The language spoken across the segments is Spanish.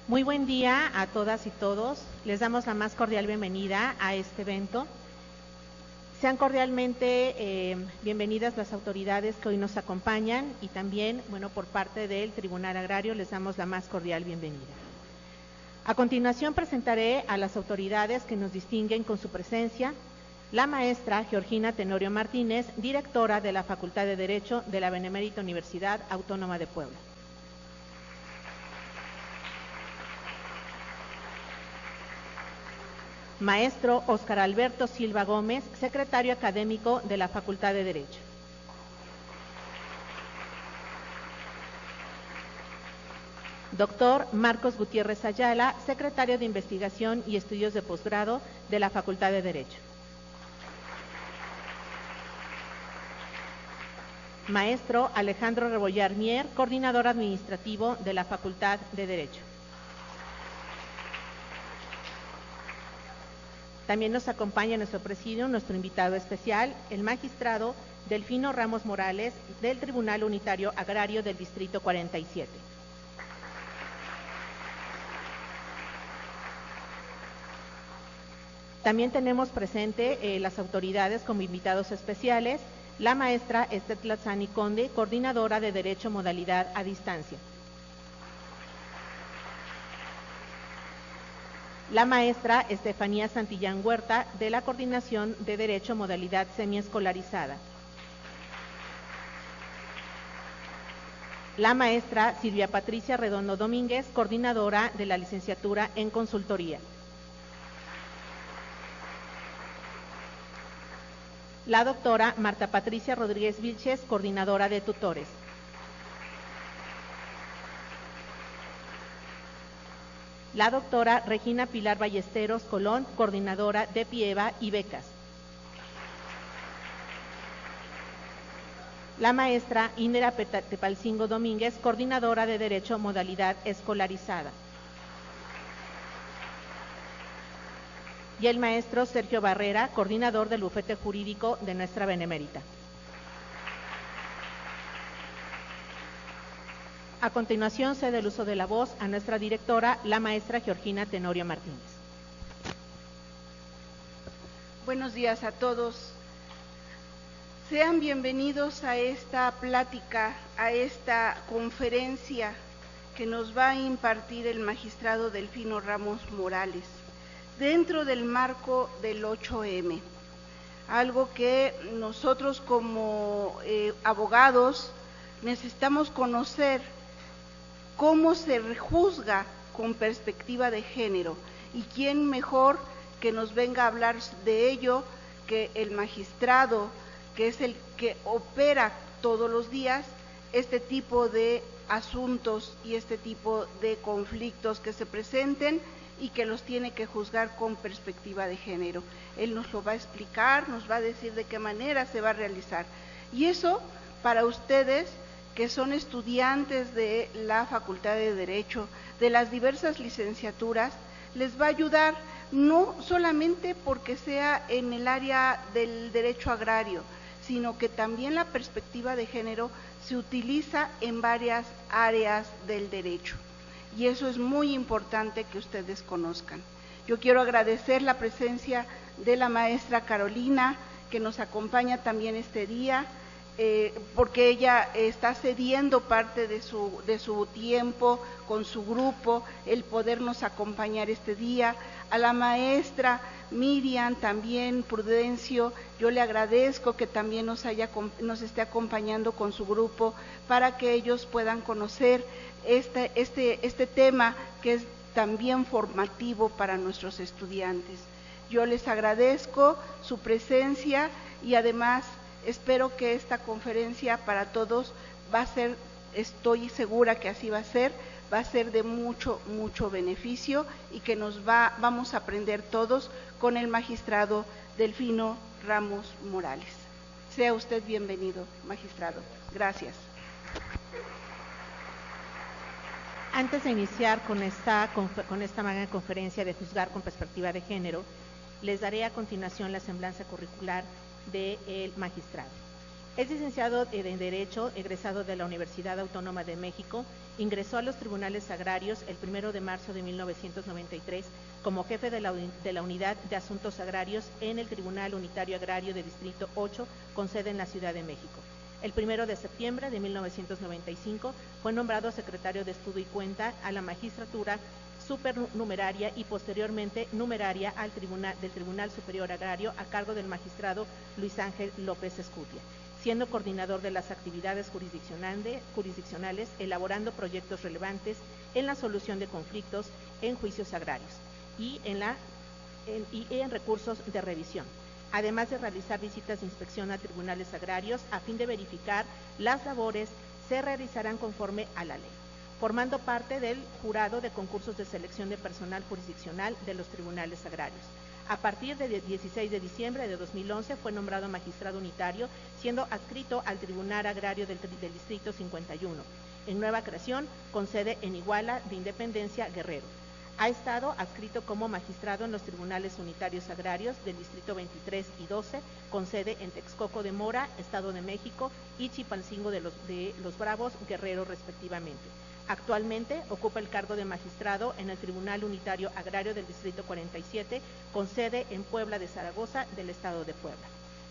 Muy buen día a todas y todos. Les damos la más cordial bienvenida a este evento. Sean cordialmente bienvenidas las autoridades que hoy nos acompañan y también, por parte del Tribunal Agrario les damos la más cordial bienvenida. A continuación presentaré a las autoridades que nos distinguen con su presencia. La maestra Georgina Tenorio Martínez, directora de la Facultad de Derecho de la Benemérita Universidad Autónoma de Puebla. Maestro Óscar Alberto Silva Gómez, secretario académico de la Facultad de Derecho. Doctor Marcos Gutiérrez Ayala, secretario de Investigación y Estudios de Posgrado de la Facultad de Derecho. Maestro Alejandro Rebollar Mier, coordinador administrativo de la Facultad de Derecho. También nos acompaña en nuestro presidio nuestro invitado especial, el magistrado Delfino Ramos Morales, del Tribunal Unitario Agrario del Distrito 47. También tenemos presente las autoridades como invitados especiales, la maestra Esther Tlatzani Conde, coordinadora de Derecho Modalidad a Distancia. La maestra Estefanía Santillán Huerta, de la Coordinación de Derecho Modalidad Semiescolarizada. La maestra Silvia Patricia Redondo Domínguez, coordinadora de la Licenciatura en Consultoría. La doctora Marta Patricia Rodríguez Vilches, coordinadora de tutores. La doctora Regina Pilar Ballesteros Colón, coordinadora de PIEVA y becas. La maestra Indira Tepalcingo Domínguez, coordinadora de Derecho Modalidad Escolarizada. Y el maestro Sergio Barrera, coordinador del bufete jurídico de nuestra Benemérita. A continuación, cede el uso de la voz a nuestra directora, la maestra Georgina Tenorio Martínez. Buenos días a todos. Sean bienvenidos a esta plática, a esta conferencia que nos va a impartir el magistrado Delfino Ramos Morales, dentro del marco del 8M. Algo que nosotros como abogados necesitamos conocer: cómo se juzga con perspectiva de género, y quién mejor que nos venga a hablar de ello que el magistrado, que es el que opera todos los días este tipo de asuntos y este tipo de conflictos que se presenten y que los tiene que juzgar con perspectiva de género. Él nos lo va a explicar, nos va a decir de qué manera se va a realizar. Y eso, para ustedes que son estudiantes de la Facultad de Derecho, de las diversas licenciaturas, les va a ayudar, no solamente porque sea en el área del derecho agrario, sino que también la perspectiva de género se utiliza en varias áreas del derecho. Y eso es muy importante que ustedes conozcan. Yo quiero agradecer la presencia de la maestra Carolina, que nos acompaña también este día, porque ella está cediendo parte de su tiempo con su grupo, el podernos acompañar este día. A la maestra Miriam, también Prudencio, yo le agradezco que también nos esté acompañando con su grupo para que ellos puedan conocer este tema que es también formativo para nuestros estudiantes. Yo les agradezco su presencia y además espero que esta conferencia para todos va a ser, estoy segura que así va a ser de mucho beneficio y que vamos a aprender todos con el magistrado Delfino Ramos Morales. Sea usted bienvenido, magistrado. Gracias. Antes de iniciar con esta magna conferencia de juzgar con perspectiva de género, les daré a continuación la semblanza curricular del magistrado. Es licenciado en Derecho, egresado de la Universidad Autónoma de México. Ingresó a los tribunales agrarios el 1 de marzo de 1993 como jefe de la Unidad de Asuntos Agrarios en el Tribunal Unitario Agrario de Distrito 8, con sede en la Ciudad de México. El 1 de septiembre de 1995 fue nombrado secretario de Estudio y Cuenta a la magistratura supernumeraria y posteriormente numeraria del Tribunal Superior Agrario a cargo del magistrado Luis Ángel López Escutia, siendo coordinador de las actividades jurisdiccionales, elaborando proyectos relevantes en la solución de conflictos en juicios agrarios y en recursos de revisión, además de realizar visitas de inspección a tribunales agrarios a fin de verificar las labores se realizarán conforme a la ley, formando parte del jurado de concursos de selección de personal jurisdiccional de los tribunales agrarios. A partir del 16 de diciembre de 2011 fue nombrado magistrado unitario, siendo adscrito al Tribunal Agrario del Distrito 51, en nueva creación, con sede en Iguala de Independencia, Guerrero. Ha estado adscrito como magistrado en los Tribunales Unitarios Agrarios del Distrito 23 y 12, con sede en Texcoco de Mora, Estado de México, y Chilpancingo de los Bravos, Guerrero, respectivamente. Actualmente ocupa el cargo de magistrado en el Tribunal Unitario Agrario del Distrito 47, con sede en Puebla de Zaragoza, del Estado de Puebla.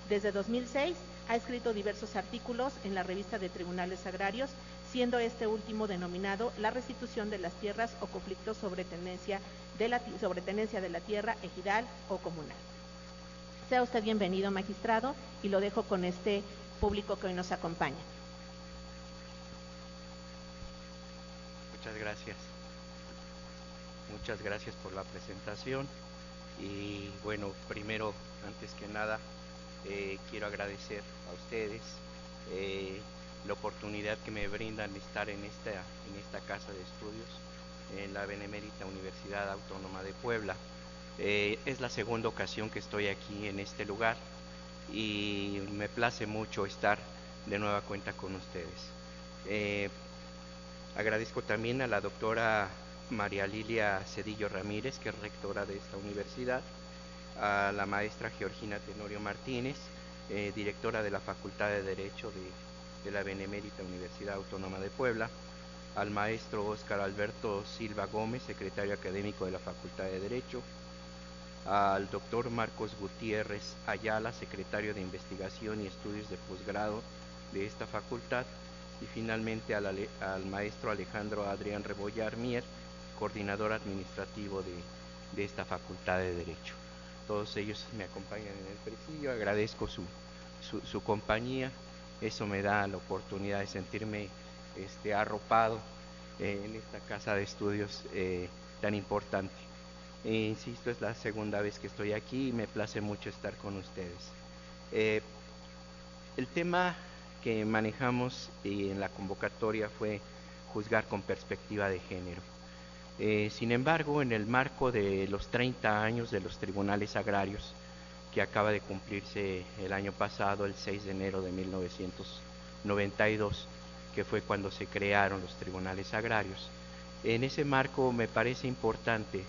Desde 2006 ha escrito diversos artículos en la revista de Tribunales Agrarios, siendo este último denominado La restitución de las tierras o conflictos sobre tenencia de la tierra ejidal o comunal. Sea usted bienvenido, magistrado, y lo dejo con este público que hoy nos acompaña. Muchas gracias por la presentación. Y bueno, primero, antes que nada, quiero agradecer a ustedes la oportunidad que me brindan de estar en esta casa de estudios en la Benemérita Universidad Autónoma de Puebla. Es la segunda ocasión que estoy aquí en este lugar y me place mucho estar de nueva cuenta con ustedes. Agradezco también a la doctora María Lilia Cedillo Ramírez, que es rectora de esta universidad, a la maestra Georgina Tenorio Martínez, directora de la Facultad de Derecho de la Benemérita Universidad Autónoma de Puebla, al maestro Óscar Alberto Silva Gómez, secretario académico de la Facultad de Derecho, al doctor Marcos Gutiérrez Ayala, secretario de Investigación y Estudios de Posgrado de esta facultad, y finalmente al maestro Alejandro Adrián Rebollar Mier, coordinador administrativo de esta Facultad de Derecho. Todos ellos me acompañan en el presidio, agradezco su compañía, eso me da la oportunidad de sentirme arropado en esta casa de estudios tan importante. Insisto, es la segunda vez que estoy aquí y me place mucho estar con ustedes. El tema que manejamos en la convocatoria fue juzgar con perspectiva de género. Sin embargo, en el marco de los 30 años de los tribunales agrarios, que acaba de cumplirse el año pasado, el 6 de enero de 1992, que fue cuando se crearon los tribunales agrarios, en ese marco me parece importante,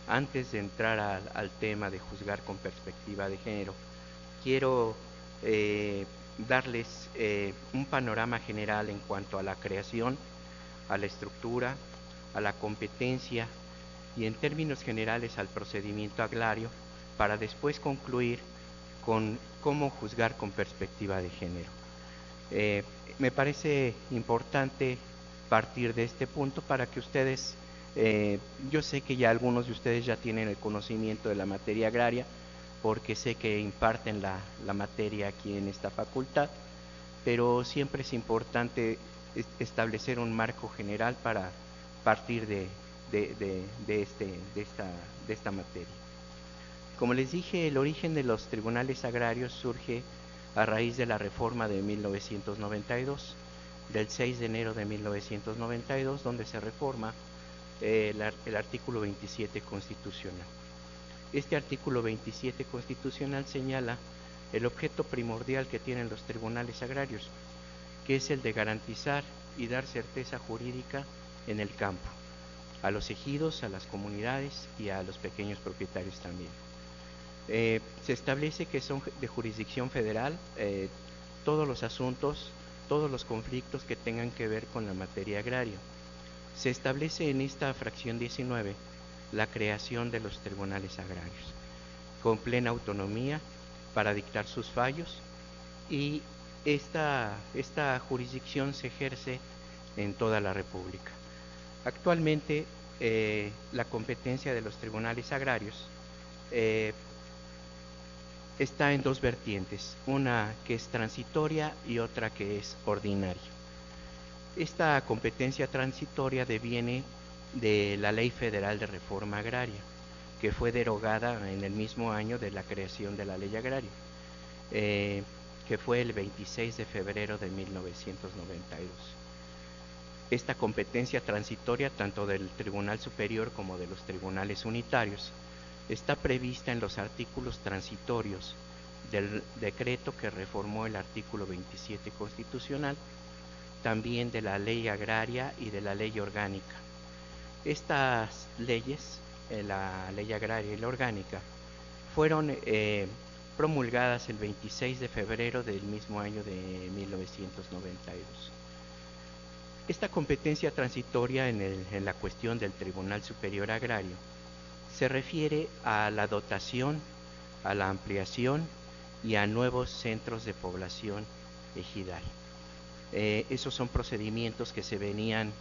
antes de entrar al tema de juzgar con perspectiva de género, quiero darles un panorama general en cuanto a la creación, a la estructura, a la competencia y en términos generales al procedimiento agrario, para después concluir con cómo juzgar con perspectiva de género. Me parece importante partir de este punto para que ustedes, yo sé que ya algunos de ustedes ya tienen el conocimiento de la materia agraria, porque sé que imparten la materia aquí en esta facultad, pero siempre es importante establecer un marco general para partir de esta materia. Como les dije, el origen de los tribunales agrarios surge a raíz de la reforma de 1992, del 6 de enero de 1992, donde se reforma el artículo 27 constitucional. Este artículo 27 constitucional señala el objeto primordial que tienen los tribunales agrarios, que es el de garantizar y dar certeza jurídica en el campo, a los ejidos, a las comunidades y a los pequeños propietarios también. Se establece que son de jurisdicción federal, todos los asuntos, todos los conflictos que tengan que ver con la materia agraria. Se establece en esta fracción 19 la creación de los tribunales agrarios, con plena autonomía para dictar sus fallos, y esta jurisdicción se ejerce en toda la República. Actualmente la competencia de los tribunales agrarios está en dos vertientes, una que es transitoria y otra que es ordinaria. Esta competencia transitoria deviene de la Ley Federal de Reforma Agraria, que fue derogada en el mismo año de la creación de la Ley Agraria, que fue el 26 de febrero de 1992. Esta competencia transitoria, tanto del Tribunal Superior como de los tribunales unitarios, está prevista en los artículos transitorios del decreto que reformó el artículo 27 constitucional, también de la Ley Agraria y de la Ley Orgánica. Estas leyes, la Ley Agraria y la Orgánica, fueron promulgadas el 26 de febrero del mismo año de 1992. Esta competencia transitoria en la cuestión del Tribunal Superior Agrario se refiere a la dotación, a la ampliación y a nuevos centros de población ejidal. Esos son procedimientos que se venían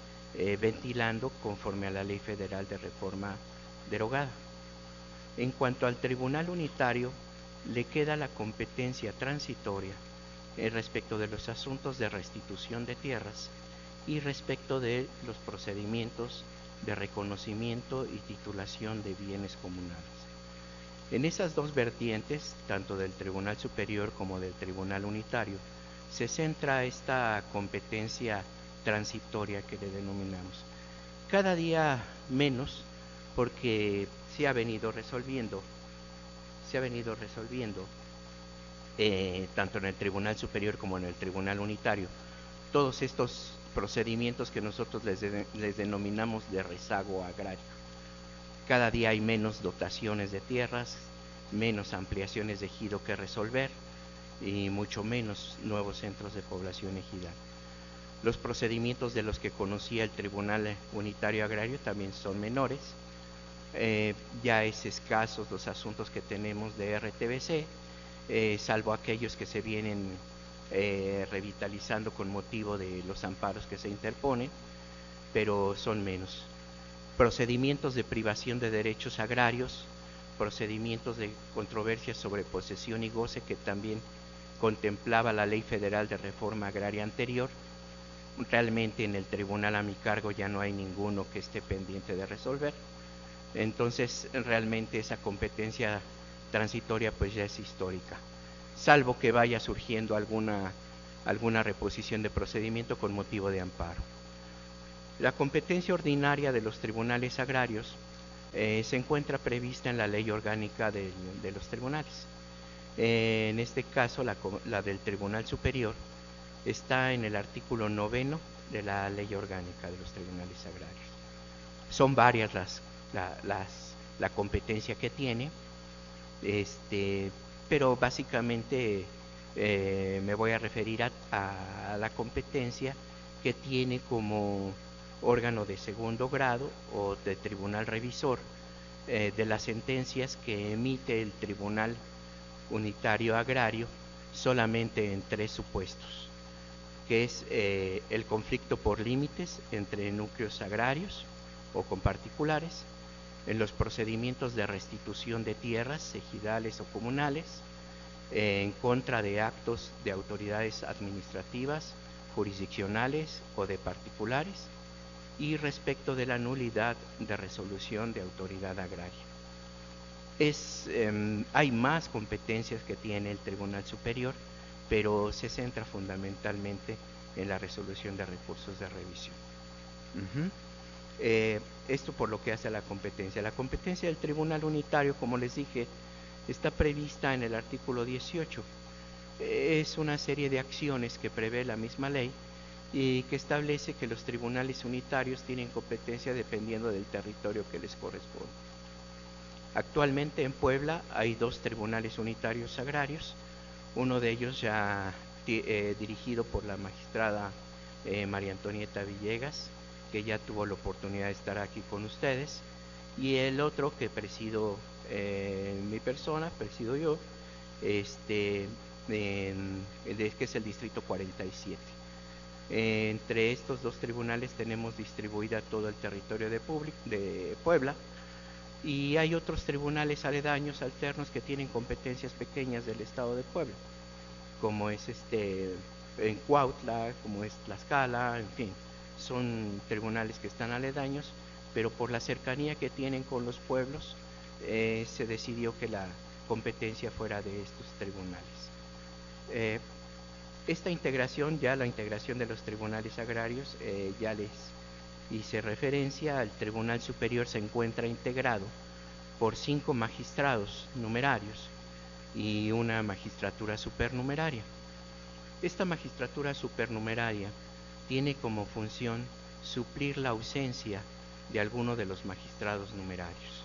ventilando conforme a la Ley Federal de Reforma derogada. En cuanto al Tribunal Unitario, le queda la competencia transitoria respecto de los asuntos de restitución de tierras y respecto de los procedimientos de reconocimiento y titulación de bienes comunales. En esas dos vertientes, tanto del Tribunal Superior como del Tribunal Unitario, se centra esta competencia transitoria que le denominamos. Cada día menos, porque se ha venido resolviendo tanto en el Tribunal Superior como en el Tribunal Unitario, todos estos procedimientos que nosotros les denominamos de rezago agrario. Cada día hay menos dotaciones de tierras, menos ampliaciones de ejido que resolver y mucho menos nuevos centros de población ejidal. Los procedimientos de los que conocía el Tribunal Unitario Agrario también son menores. Ya es escasos los asuntos que tenemos de RTBC, salvo aquellos que se vienen revitalizando con motivo de los amparos que se interponen, pero son menos. Procedimientos de privación de derechos agrarios, procedimientos de controversia sobre posesión y goce, que también contemplaba la Ley Federal de Reforma Agraria anterior. Realmente en el tribunal a mi cargo ya no hay ninguno que esté pendiente de resolver. Entonces realmente esa competencia transitoria pues ya es histórica, salvo que vaya surgiendo alguna reposición de procedimiento con motivo de amparo. La competencia ordinaria de los tribunales agrarios se encuentra prevista en la Ley Orgánica de los tribunales. En este caso la del Tribunal Superior está en el artículo 9 de la Ley Orgánica de los Tribunales Agrarios. Son varias la competencia que tiene, pero básicamente me voy a referir a la competencia que tiene como órgano de segundo grado o de tribunal revisor de las sentencias que emite el Tribunal Unitario Agrario solamente en 3 supuestos, que es el conflicto por límites entre núcleos agrarios o con particulares, en los procedimientos de restitución de tierras ejidales o comunales, en contra de actos de autoridades administrativas, jurisdiccionales o de particulares, y respecto de la nulidad de resolución de autoridad agraria. Hay más competencias que tiene el Tribunal Superior, pero se centra fundamentalmente en la resolución de recursos de revisión. Esto por lo que hace a la competencia. La competencia del Tribunal Unitario, como les dije, está prevista en el artículo 18. Es una serie de acciones que prevé la misma ley y que establece que los tribunales unitarios tienen competencia dependiendo del territorio que les corresponde. Actualmente en Puebla hay 2 tribunales unitarios agrarios, uno de ellos ya dirigido por la magistrada María Antonieta Villegas, que ya tuvo la oportunidad de estar aquí con ustedes, y el otro que presido mi persona, presido yo, que es el Distrito 47. Entre estos dos tribunales tenemos distribuida todo el territorio de Puebla, y hay otros tribunales aledaños, alternos, que tienen competencias pequeñas del estado de Puebla, como es en Cuautla, como es Tlaxcala, en fin, son tribunales que están aledaños, pero por la cercanía que tienen con los pueblos, se decidió que la competencia fuera de estos tribunales. Esta integración, ya la integración de los tribunales agrarios, ya les hice referencia. Al Tribunal Superior se encuentra integrado por 5 magistrados numerarios y una magistratura supernumeraria. Esta magistratura supernumeraria tiene como función suplir la ausencia de alguno de los magistrados numerarios.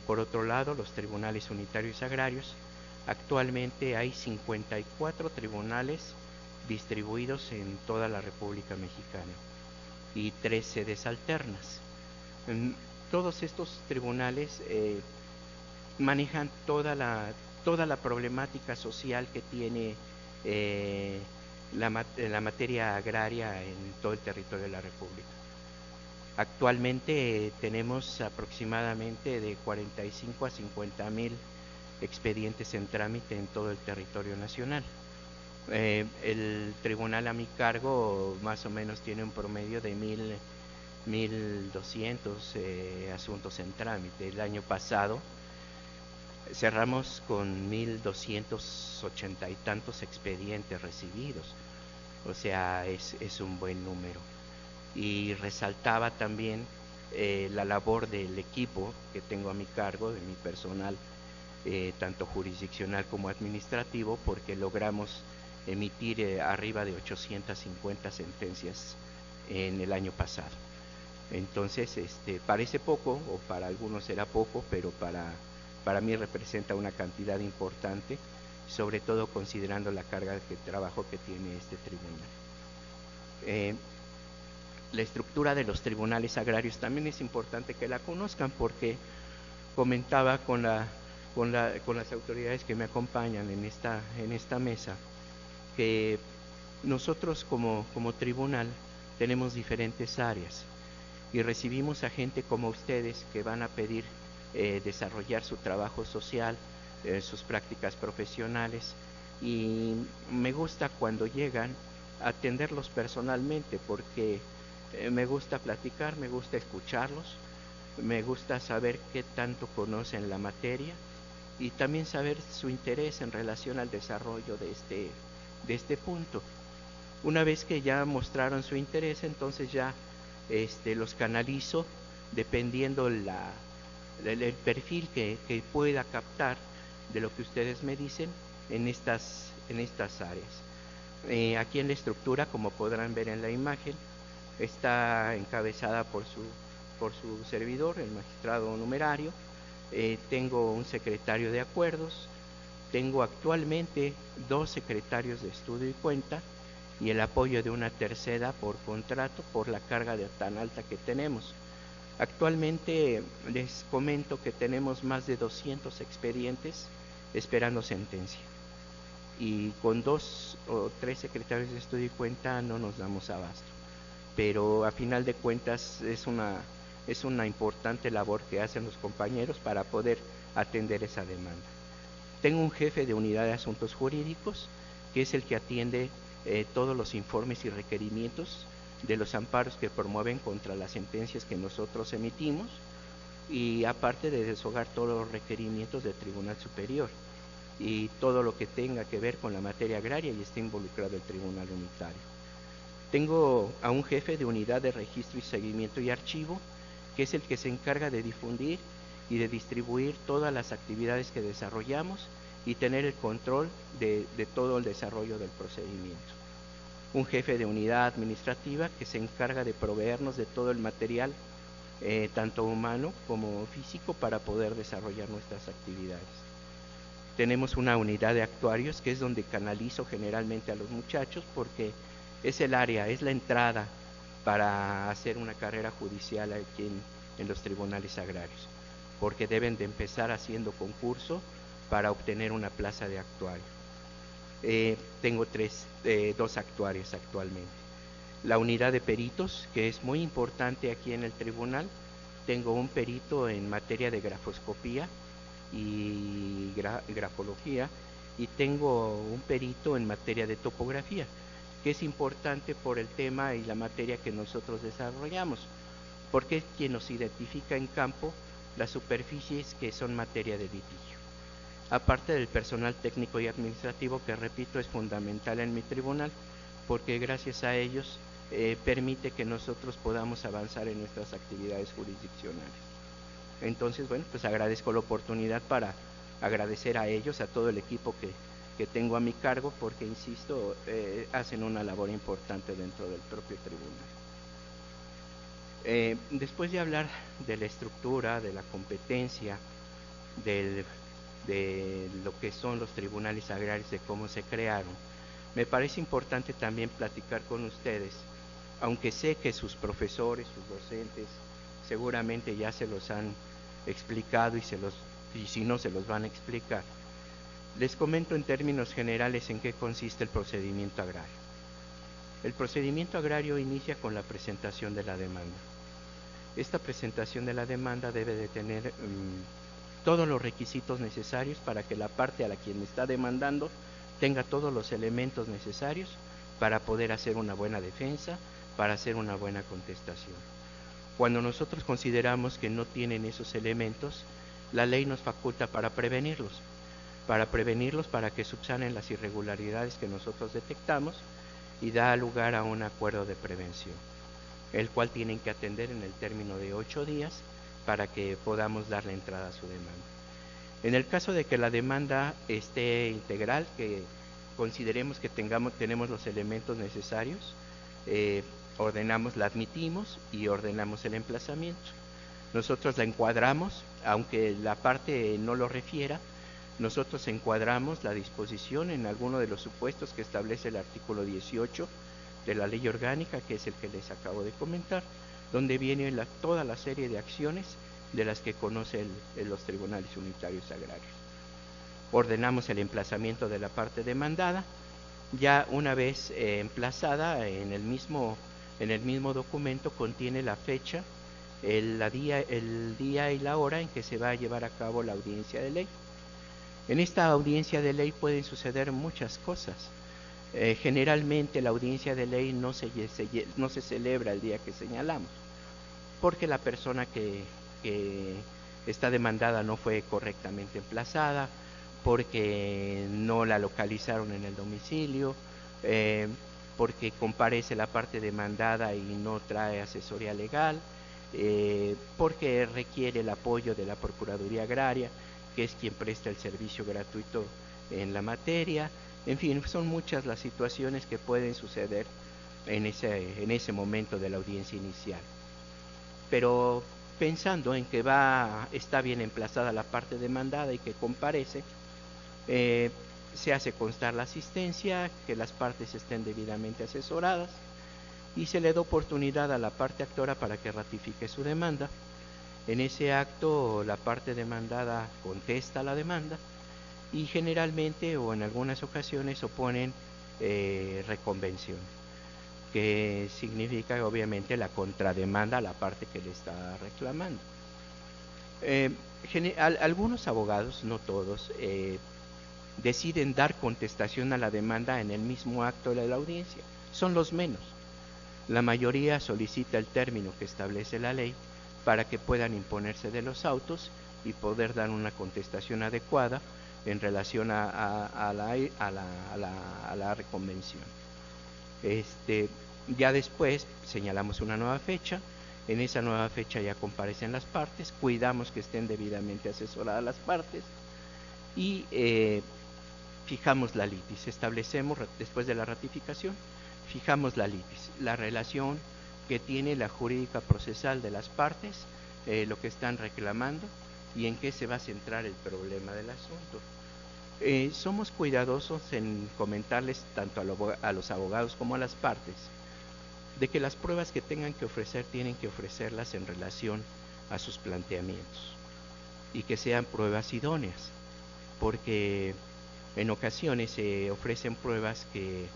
Por otro lado, los tribunales unitarios agrarios, actualmente hay 54 tribunales distribuidos en toda la República Mexicana y 3 sedes alternas. Todos estos tribunales manejan toda la problemática social que tiene la materia agraria en todo el territorio de la República. Actualmente tenemos aproximadamente de 45 a 50 mil expedientes en trámite en todo el territorio nacional. El tribunal a mi cargo más o menos tiene un promedio de 1,200 asuntos en trámite. El año pasado cerramos con 1,280 y tantos expedientes recibidos, o sea, es un buen número. Y resaltaba también la labor del equipo que tengo a mi cargo, de mi personal, tanto jurisdiccional como administrativo, porque logramos emitir arriba de 850 sentencias en el año pasado. Entonces, parece poco, o para algunos será poco, pero para mí representa una cantidad importante, sobre todo considerando la carga de trabajo que tiene este tribunal. La estructura de los tribunales agrarios también es importante que la conozcan, porque comentaba con las autoridades que me acompañan en esta mesa, que nosotros como tribunal tenemos diferentes áreas y recibimos a gente como ustedes que van a pedir desarrollar su trabajo social, sus prácticas profesionales, y me gusta cuando llegan a atenderlos personalmente, porque me gusta platicar, me gusta escucharlos, me gusta saber qué tanto conocen la materia y también saber su interés en relación al desarrollo de este punto. Una vez que ya mostraron su interés, entonces ya los canalizo dependiendo el perfil que pueda captar de lo que ustedes me dicen en estas áreas. Aquí en la estructura, como podrán ver en la imagen, está encabezada por su servidor, el magistrado numerario. Tengo un secretario de acuerdos, tengo actualmente 2 secretarios de estudio y cuenta, y el apoyo de una tercera por contrato por la carga tan alta que tenemos. Actualmente les comento que tenemos más de 200 expedientes esperando sentencia, y con 2 o 3 secretarios de estudio y cuenta no nos damos abasto, pero a final de cuentas es una importante labor que hacen los compañeros para poder atender esa demanda. Tengo un jefe de unidad de asuntos jurídicos, que es el que atiende todos los informes y requerimientos de los amparos que promueven contra las sentencias que nosotros emitimos, y aparte de deshogar todos los requerimientos del Tribunal Superior y todo lo que tenga que ver con la materia agraria, y está involucrado el Tribunal Unitario. Tengo a un jefe de unidad de registro y seguimiento y archivo, que es el que se encarga de difundir y de distribuir todas las actividades que desarrollamos y tener el control de todo el desarrollo del procedimiento. Un jefe de unidad administrativa que se encarga de proveernos de todo el material, tanto humano como físico, para poder desarrollar nuestras actividades. tenemos una unidad de actuarios que es donde canalizo generalmente a los muchachos, porque es el área, es la entrada para hacer una carrera judicial aquí en los tribunales agrarios, porque deben de empezar haciendo concurso para obtener una plaza de actuario. Tengo dos actuarios actualmente. La unidad de peritos, que es muy importante aquí en el tribunal. Tengo un perito en materia de grafoscopía y grafología, y tengo un perito en materia de topografía, que es importante por el tema y la materia que nosotros desarrollamos, porque es quien nos identifica en campo las superficies que son materia de litigio. Aparte del personal técnico y administrativo, que repito es fundamental en mi tribunal, porque gracias a ellos permite que nosotros podamos avanzar en nuestras actividades jurisdiccionales. Entonces, bueno, pues agradezco la oportunidad para agradecer a ellos, a todo el equipo que tengo a mi cargo, porque, insisto, hacen una labor importante dentro del propio tribunal. Después de hablar de la estructura, de la competencia, de lo que son los tribunales agrarios, de cómo se crearon, me parece importante también platicar con ustedes, aunque sé que sus profesores, sus docentes, seguramente ya se los han explicado y si no se los van a explicar. Les comento en términos generales en qué consiste el procedimiento agrario. El procedimiento agrario inicia con la presentación de la demanda. Esta presentación de la demanda debe de tener todos los requisitos necesarios para que la parte a la quien está demandando tenga todos los elementos necesarios para poder hacer una buena defensa, para hacer una buena contestación. Cuando nosotros consideramos que no tienen esos elementos, la ley nos faculta para prevenirlos para que subsanen las irregularidades que nosotros detectamos, y da lugar a un acuerdo de prevención, el cual tienen que atender en el término de 8 días para que podamos darle entrada a su demanda. En el caso de que la demanda esté integral, que consideremos que tenemos los elementos necesarios, la admitimos y ordenamos el emplazamiento. Nosotros la encuadramos, aunque la parte no lo refiera, nosotros encuadramos la disposición en alguno de los supuestos que establece el artículo 18 de la ley orgánica, que es el que les acabo de comentar, donde viene toda la serie de acciones de las que conocen los tribunales unitarios agrarios. Ordenamos el emplazamiento de la parte demandada. Ya una vez emplazada, en el mismo documento contiene la fecha, el día y la hora en que se va a llevar a cabo la audiencia de ley. En esta audiencia de ley pueden suceder muchas cosas. Generalmente la audiencia de ley no se celebra el día que señalamos, porque la persona que está demandada no fue correctamente emplazada, porque no la localizaron en el domicilio, porque comparece la parte demandada y no trae asesoría legal, porque requiere el apoyo de la Procuraduría Agraria, que es quien presta el servicio gratuito en la materia. En fin, son muchas las situaciones que pueden suceder en ese momento de la audiencia inicial. Pero pensando en que está bien emplazada la parte demandada y que comparece, se hace constar la asistencia, que las partes estén debidamente asesoradas, y se le da oportunidad a la parte actora para que ratifique su demanda. En ese acto la parte demandada contesta la demanda y generalmente o en algunas ocasiones oponen reconvención, que significa obviamente la contrademanda a la parte que le está reclamando. Algunos abogados, no todos, deciden dar contestación a la demanda en el mismo acto de la audiencia. Son los menos. La mayoría solicita el término que establece la ley para que puedan imponerse de los autos y poder dar una contestación adecuada en relación a la reconvención. Ya después señalamos una nueva fecha. En esa nueva fecha ya comparecen las partes, cuidamos que estén debidamente asesoradas las partes y fijamos la litis. Establecemos, después de la ratificación, fijamos la litis, la relación que tiene la jurídica procesal de las partes, lo que están reclamando y en qué se va a centrar el problema del asunto. Somos cuidadosos en comentarles tanto a los abogados como a las partes de que las pruebas que tengan que ofrecer tienen que ofrecerlas en relación a sus planteamientos y que sean pruebas idóneas, porque en ocasiones se ofrecen pruebas que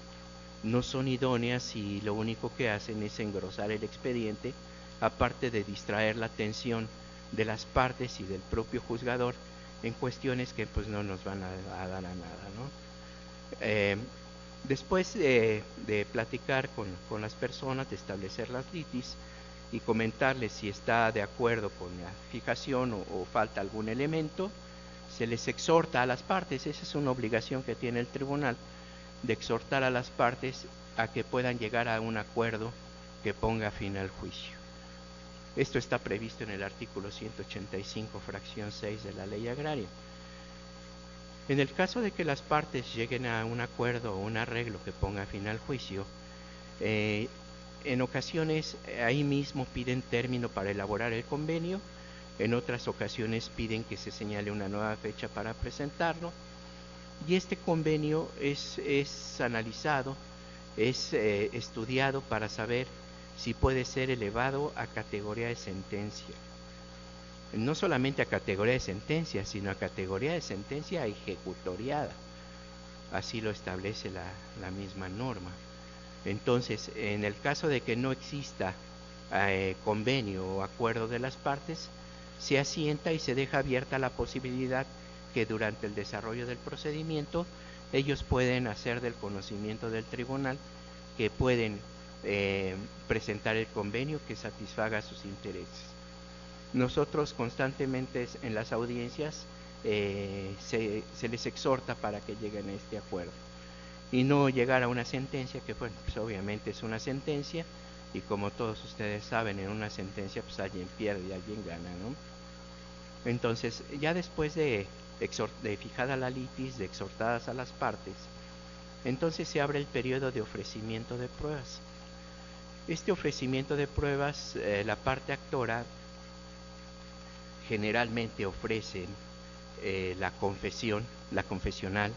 no son idóneas y lo único que hacen es engrosar el expediente, aparte de distraer la atención de las partes y del propio juzgador en cuestiones que pues no nos van a dar a nada, ¿no? Después de platicar con las personas, de establecer las litis y comentarles si está de acuerdo con la fijación o falta algún elemento, se les exhorta a las partes. Esa es una obligación que tiene el tribunal, de exhortar a las partes a que puedan llegar a un acuerdo que ponga fin al juicio. Esto está previsto en el artículo 185, fracción 6 de la Ley Agraria. En el caso de que las partes lleguen a un acuerdo o un arreglo que ponga fin al juicio, en ocasiones ahí mismo piden término para elaborar el convenio, en otras ocasiones piden que se señale una nueva fecha para presentarlo, y este convenio es analizado, es estudiado para saber si puede ser elevado a categoría de sentencia. No solamente a categoría de sentencia, sino a categoría de sentencia ejecutoriada. Así lo establece la misma norma. Entonces, en el caso de que no exista convenio o acuerdo de las partes, se asienta y se deja abierta la posibilidad que durante el desarrollo del procedimiento ellos pueden hacer del conocimiento del tribunal que pueden presentar el convenio que satisfaga sus intereses. Nosotros constantemente en las audiencias se les exhorta para que lleguen a este acuerdo y no llegar a una sentencia que, bueno, pues obviamente es una sentencia y como todos ustedes saben, en una sentencia pues alguien pierde y alguien gana, ¿no? Entonces, ya después de fijada la litis, de exhortadas a las partes, entonces se abre el periodo de ofrecimiento de pruebas. Este ofrecimiento de pruebas, la parte actora generalmente ofrecen la confesión, la confesional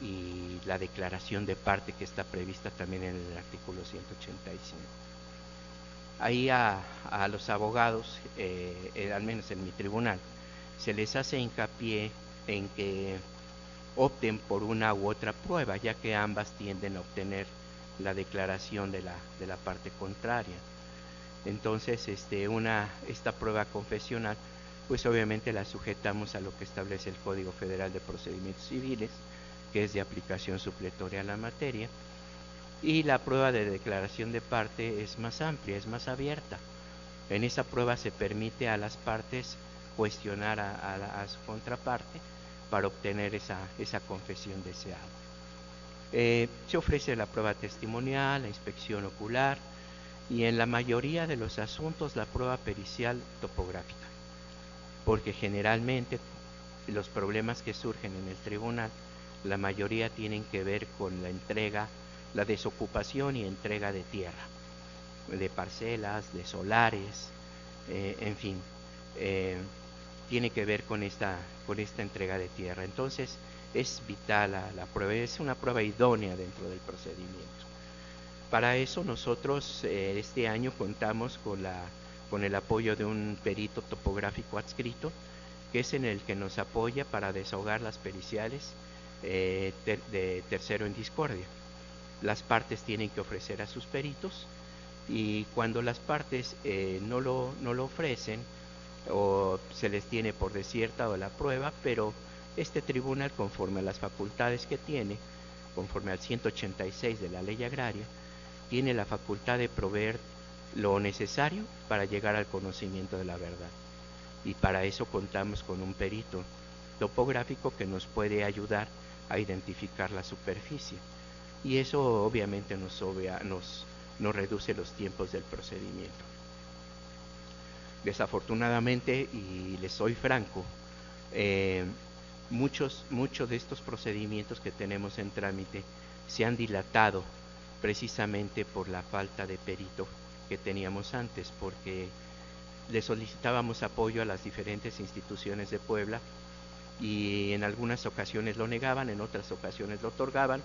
y la declaración de parte que está prevista también en el artículo 185. Ahí a los abogados, al menos en mi tribunal, se les hace hincapié en que opten por una u otra prueba, ya que ambas tienden a obtener la declaración de la parte contraria. Entonces, esta prueba confesional, pues obviamente la sujetamos a lo que establece el Código Federal de Procedimientos Civiles, que es de aplicación supletoria a la materia, y la prueba de declaración de parte es más amplia, es más abierta. En esa prueba se permite a las partes cuestionar a su contraparte para obtener esa confesión deseada. Se ofrece la prueba testimonial, la inspección ocular y en la mayoría de los asuntos la prueba pericial topográfica, porque generalmente los problemas que surgen en el tribunal, la mayoría tienen que ver con la entrega, la desocupación y entrega de tierra, de parcelas, de solares, en fin, tiene que ver con esta entrega de tierra. Entonces es vital la prueba, es una prueba idónea dentro del procedimiento. Para eso nosotros este año contamos con el apoyo de un perito topográfico adscrito, que es en el que nos apoya para desahogar las periciales de tercero en discordia. Las partes tienen que ofrecer a sus peritos y cuando las partes no lo ofrecen o se les tiene por desierta la prueba, pero este tribunal, conforme a las facultades que tiene, conforme al 186 de la Ley Agraria, tiene la facultad de proveer lo necesario para llegar al conocimiento de la verdad. Y para eso contamos con un perito topográfico que nos puede ayudar a identificar la superficie. Y eso obviamente nos reduce los tiempos del procedimiento. Desafortunadamente, y les soy franco, muchos de estos procedimientos que tenemos en trámite se han dilatado precisamente por la falta de perito que teníamos antes, porque le solicitábamos apoyo a las diferentes instituciones de Puebla y en algunas ocasiones lo negaban, en otras ocasiones lo otorgaban,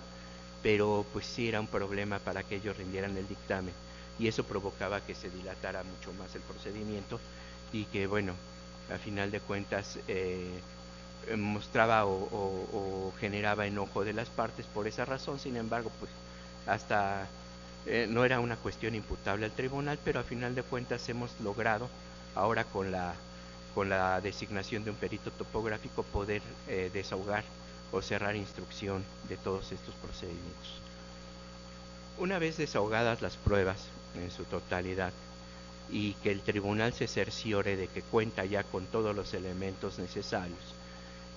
pero pues sí era un problema para que ellos rindieran el dictamen, y eso provocaba que se dilatara mucho más el procedimiento y que, bueno, a final de cuentas mostraba o generaba enojo de las partes por esa razón. Sin embargo, pues hasta no era una cuestión imputable al tribunal, pero a final de cuentas hemos logrado ahora con la designación de un perito topográfico poder desahogar o cerrar instrucción de todos estos procedimientos. Una vez desahogadas las pruebas en su totalidad y que el tribunal se cerciore de que cuenta ya con todos los elementos necesarios,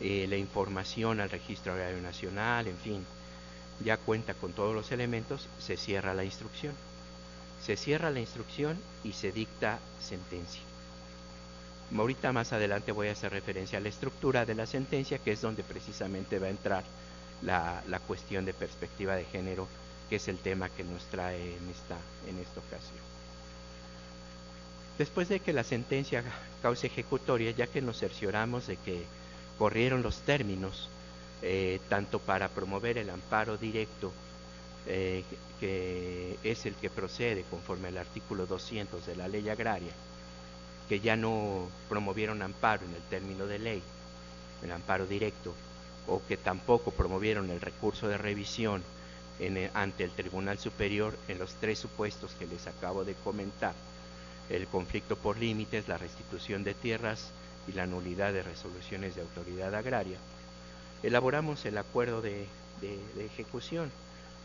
la información al Registro Agrario Nacional, en fin, ya cuenta con todos los elementos, se cierra la instrucción. Se cierra la instrucción y se dicta sentencia. Ahorita más adelante voy a hacer referencia a la estructura de la sentencia, que es donde precisamente va a entrar la cuestión de perspectiva de género, que es el tema que nos trae en esta ocasión. Después de que la sentencia causa ejecutoria, ya que nos cercioramos de que corrieron los términos, tanto para promover el amparo directo, que es el que procede conforme al artículo 200 de la Ley Agraria, que ya no promovieron amparo en el término de ley, el amparo directo, o que tampoco promovieron el recurso de revisión ante el Tribunal Superior en los tres supuestos que les acabo de comentar: el conflicto por límites, la restitución de tierras y la nulidad de resoluciones de autoridad agraria. Elaboramos el acuerdo de ejecución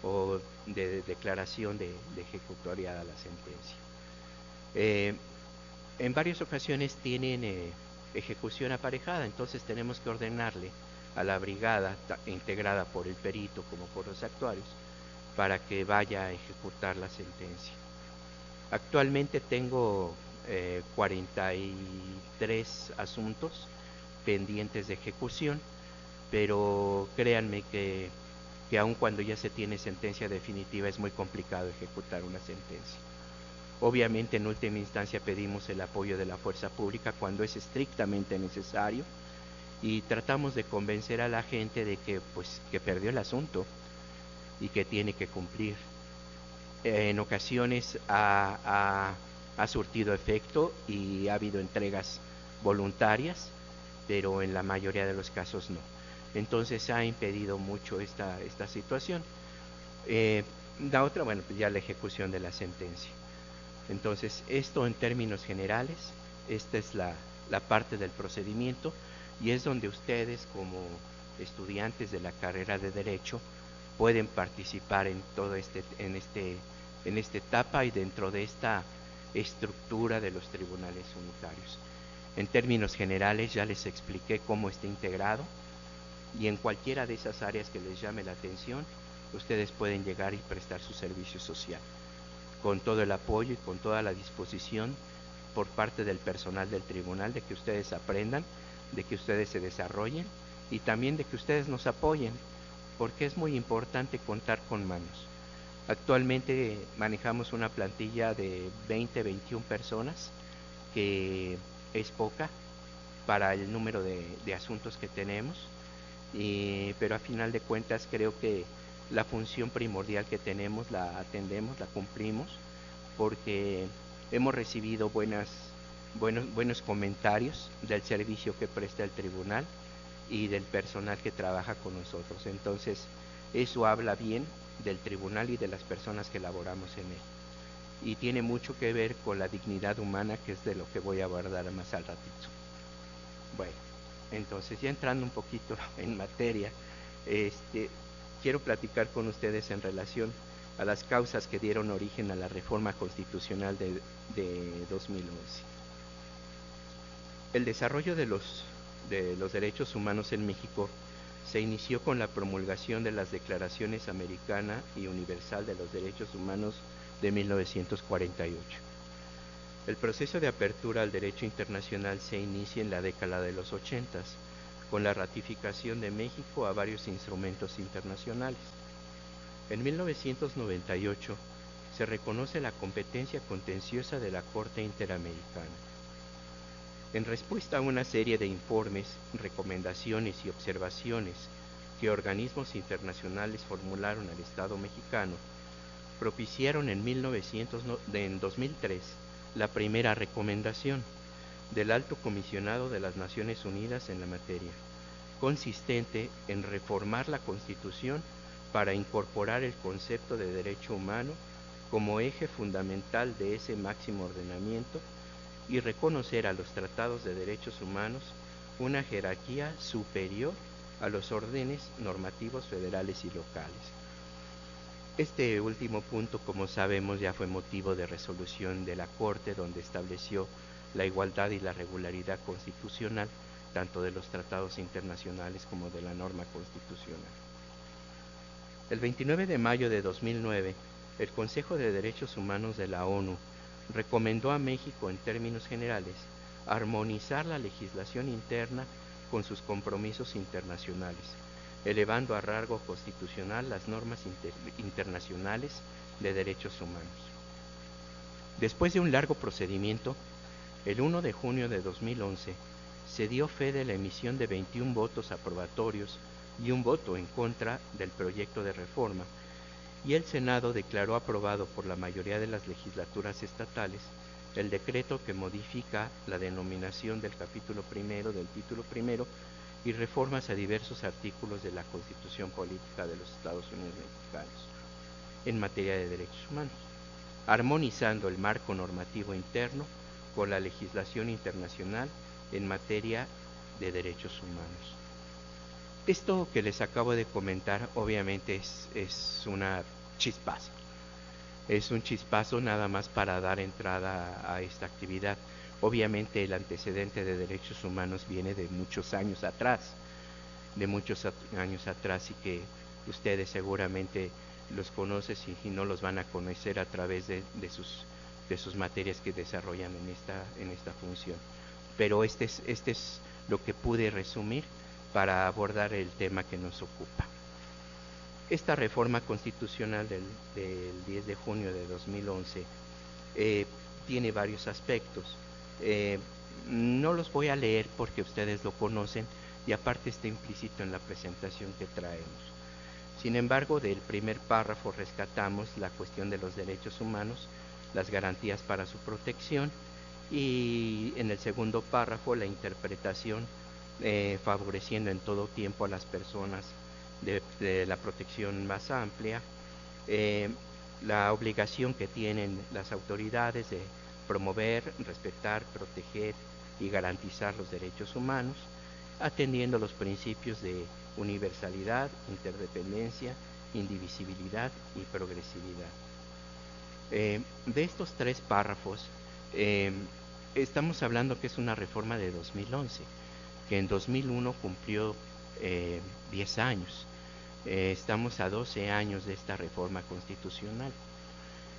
o de declaración de ejecutoriada la sentencia. En varias ocasiones tienen ejecución aparejada, entonces tenemos que ordenarle a la brigada integrada por el perito como por los actuarios para que vaya a ejecutar la sentencia. Actualmente tengo 43 asuntos pendientes de ejecución, pero créanme que aun cuando ya se tiene sentencia definitiva es muy complicado ejecutar una sentencia. Obviamente en última instancia pedimos el apoyo de la fuerza pública cuando es estrictamente necesario y tratamos de convencer a la gente de que perdió el asunto y que tiene que cumplir. En ocasiones ha surtido efecto y ha habido entregas voluntarias, pero en la mayoría de los casos no. Entonces ha impedido mucho esta situación. La otra, bueno, pues ya la ejecución de la sentencia. Entonces, esto en términos generales, esta es la parte del procedimiento, y es donde ustedes como estudiantes de la carrera de Derecho pueden participar en todo en esta etapa y dentro de esta estructura de los tribunales unitarios. En términos generales ya les expliqué cómo está integrado, y en cualquiera de esas áreas que les llame la atención, ustedes pueden llegar y prestar su servicio social, con todo el apoyo y con toda la disposición por parte del personal del tribunal de que ustedes aprendan, de que ustedes se desarrollen y también de que ustedes nos apoyen, porque es muy importante contar con manos. Actualmente manejamos una plantilla de 20-21 personas, que es poca para el número de asuntos que tenemos, pero a final de cuentas creo que la función primordial que tenemos la atendemos, la cumplimos, porque hemos recibido buenos comentarios del servicio que presta el tribunal y del personal que trabaja con nosotros. Entonces eso habla bien del tribunal y de las personas que laboramos en él, y tiene mucho que ver con la dignidad humana, que es de lo que voy a abordar más al ratito. Bueno, entonces ya entrando un poquito en materia, quiero platicar con ustedes en relación a las causas que dieron origen a la reforma constitucional de 2011. El desarrollo de los derechos humanos en México se inició con la promulgación de las Declaraciones Americana y Universal de los Derechos Humanos de 1948. El proceso de apertura al derecho internacional se inicia en la década de los 80, con la ratificación de México a varios instrumentos internacionales. En 1998 se reconoce la competencia contenciosa de la Corte Interamericana. En respuesta a una serie de informes, recomendaciones y observaciones que organismos internacionales formularon al Estado mexicano, propiciaron en 2003 la primera recomendación del Alto Comisionado de las Naciones Unidas en la materia, consistente en reformar la Constitución para incorporar el concepto de derecho humano como eje fundamental de ese máximo ordenamiento y reconocer a los tratados de derechos humanos una jerarquía superior a los órdenes normativos federales y locales. Este último punto, como sabemos, ya fue motivo de resolución de la Corte, donde estableció la igualdad y la regularidad constitucional, tanto de los tratados internacionales como de la norma constitucional. El 29 de mayo de 2009, el Consejo de Derechos Humanos de la ONU recomendó a México, en términos generales, armonizar la legislación interna con sus compromisos internacionales, elevando a rango constitucional las normas internacionales de derechos humanos. Después de un largo procedimiento, el 1 de junio de 2011 se dio fe de la emisión de 21 votos aprobatorios y un voto en contra del proyecto de reforma, y el Senado declaró aprobado por la mayoría de las legislaturas estatales el decreto que modifica la denominación del capítulo primero del título primero y reformas a diversos artículos de la Constitución Política de los Estados Unidos Mexicanos en materia de derechos humanos, armonizando el marco normativo interno con la legislación internacional en materia de derechos humanos. Esto que les acabo de comentar obviamente es una chispazo. Es un chispazo nada más para dar entrada a esta actividad. Obviamente el antecedente de derechos humanos viene de muchos años atrás, y que ustedes seguramente los conocen y no los van a conocer a través de sus materias que desarrollan en esta función. Pero este es lo que pude resumir para abordar el tema que nos ocupa. Esta reforma constitucional del 10 de junio de 2011 tiene varios aspectos. No los voy a leer porque ustedes lo conocen y aparte está implícito en la presentación que traemos. Sin embargo, del primer párrafo rescatamos la cuestión de los derechos humanos, las garantías para su protección, y en el segundo párrafo la interpretación favoreciendo en todo tiempo a las personas de la protección más amplia, la obligación que tienen las autoridades de promover, respetar, proteger y garantizar los derechos humanos, atendiendo los principios de universalidad, interdependencia, indivisibilidad y progresividad. De estos tres párrafos, estamos hablando que es una reforma de 2011, que en 2001 cumplió 10 años. Estamos a 12 años de esta reforma constitucional.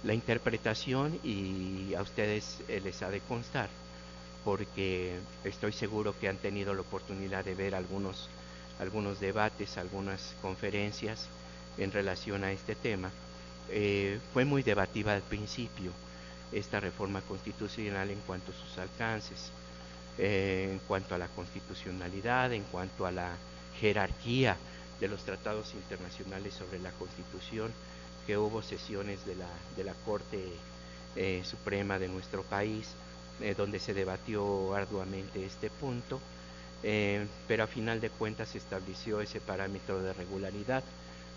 La interpretación, y a ustedes les ha de constar, porque estoy seguro que han tenido la oportunidad de ver algunos debates, algunas conferencias en relación a este tema. Fue muy debatida al principio esta reforma constitucional en cuanto a sus alcances, en cuanto a la constitucionalidad, en cuanto a la jerarquía de los tratados internacionales sobre la Constitución, que hubo sesiones de la Corte Suprema de nuestro país, donde se debatió arduamente este punto, pero a final de cuentas se estableció ese parámetro de regularidad,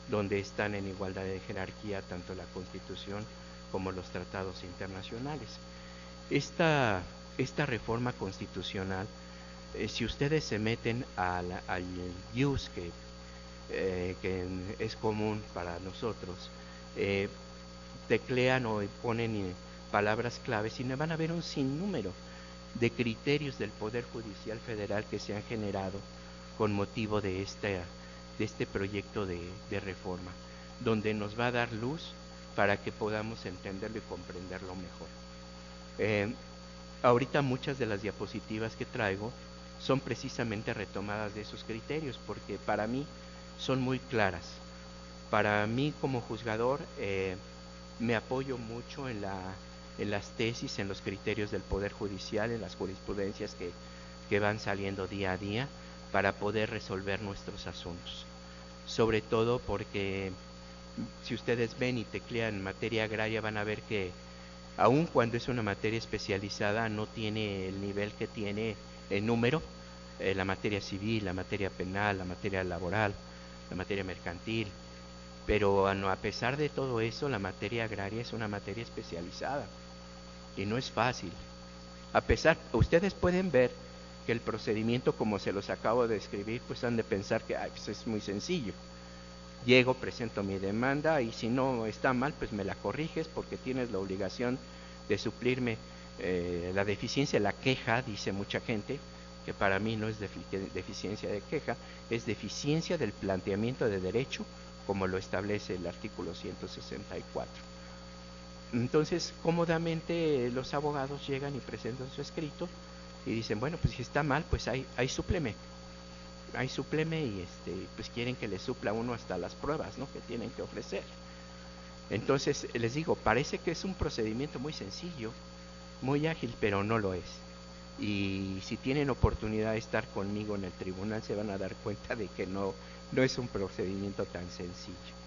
donde están en igualdad de jerarquía tanto la Constitución como los tratados internacionales. Esta reforma constitucional, si ustedes se meten al IUS, que es común para nosotros, teclean o ponen palabras claves y van a ver un sinnúmero de criterios del Poder Judicial Federal que se han generado con motivo de este proyecto de reforma, donde nos va a dar luz para que podamos entenderlo y comprenderlo mejor. Ahorita muchas de las diapositivas que traigo son precisamente retomadas de esos criterios, porque para mí son muy claras. Para mí como juzgador me apoyo mucho en en las tesis, en los criterios del Poder Judicial, en las jurisprudencias que van saliendo día a día para poder resolver nuestros asuntos. Sobre todo porque si ustedes ven y teclean en materia agraria van a ver que aun cuando es una materia especializada no tiene el nivel que tiene en número la materia civil, la materia penal, la materia laboral, la materia mercantil, pero a pesar de todo eso la materia agraria es una materia especializada y no es fácil. Ustedes pueden ver que el procedimiento como se los acabo de describir, pues han de pensar que pues es muy sencillo. Llego, presento mi demanda y si no está mal, pues me la corriges porque tienes la obligación de suplirme la deficiencia, la queja, dice mucha gente, que para mí no es deficiencia de queja, es deficiencia del planteamiento de derecho como lo establece el artículo 164. Entonces, cómodamente los abogados llegan y presentan su escrito y dicen, bueno, pues si está mal, pues ahí súpleme. Ahí súpleme y pues quieren que le supla uno hasta las pruebas, ¿no?, que tienen que ofrecer. Entonces, les digo, parece que es un procedimiento muy sencillo, muy ágil, pero no lo es. Y si tienen oportunidad de estar conmigo en el tribunal, se van a dar cuenta de que no es un procedimiento tan sencillo.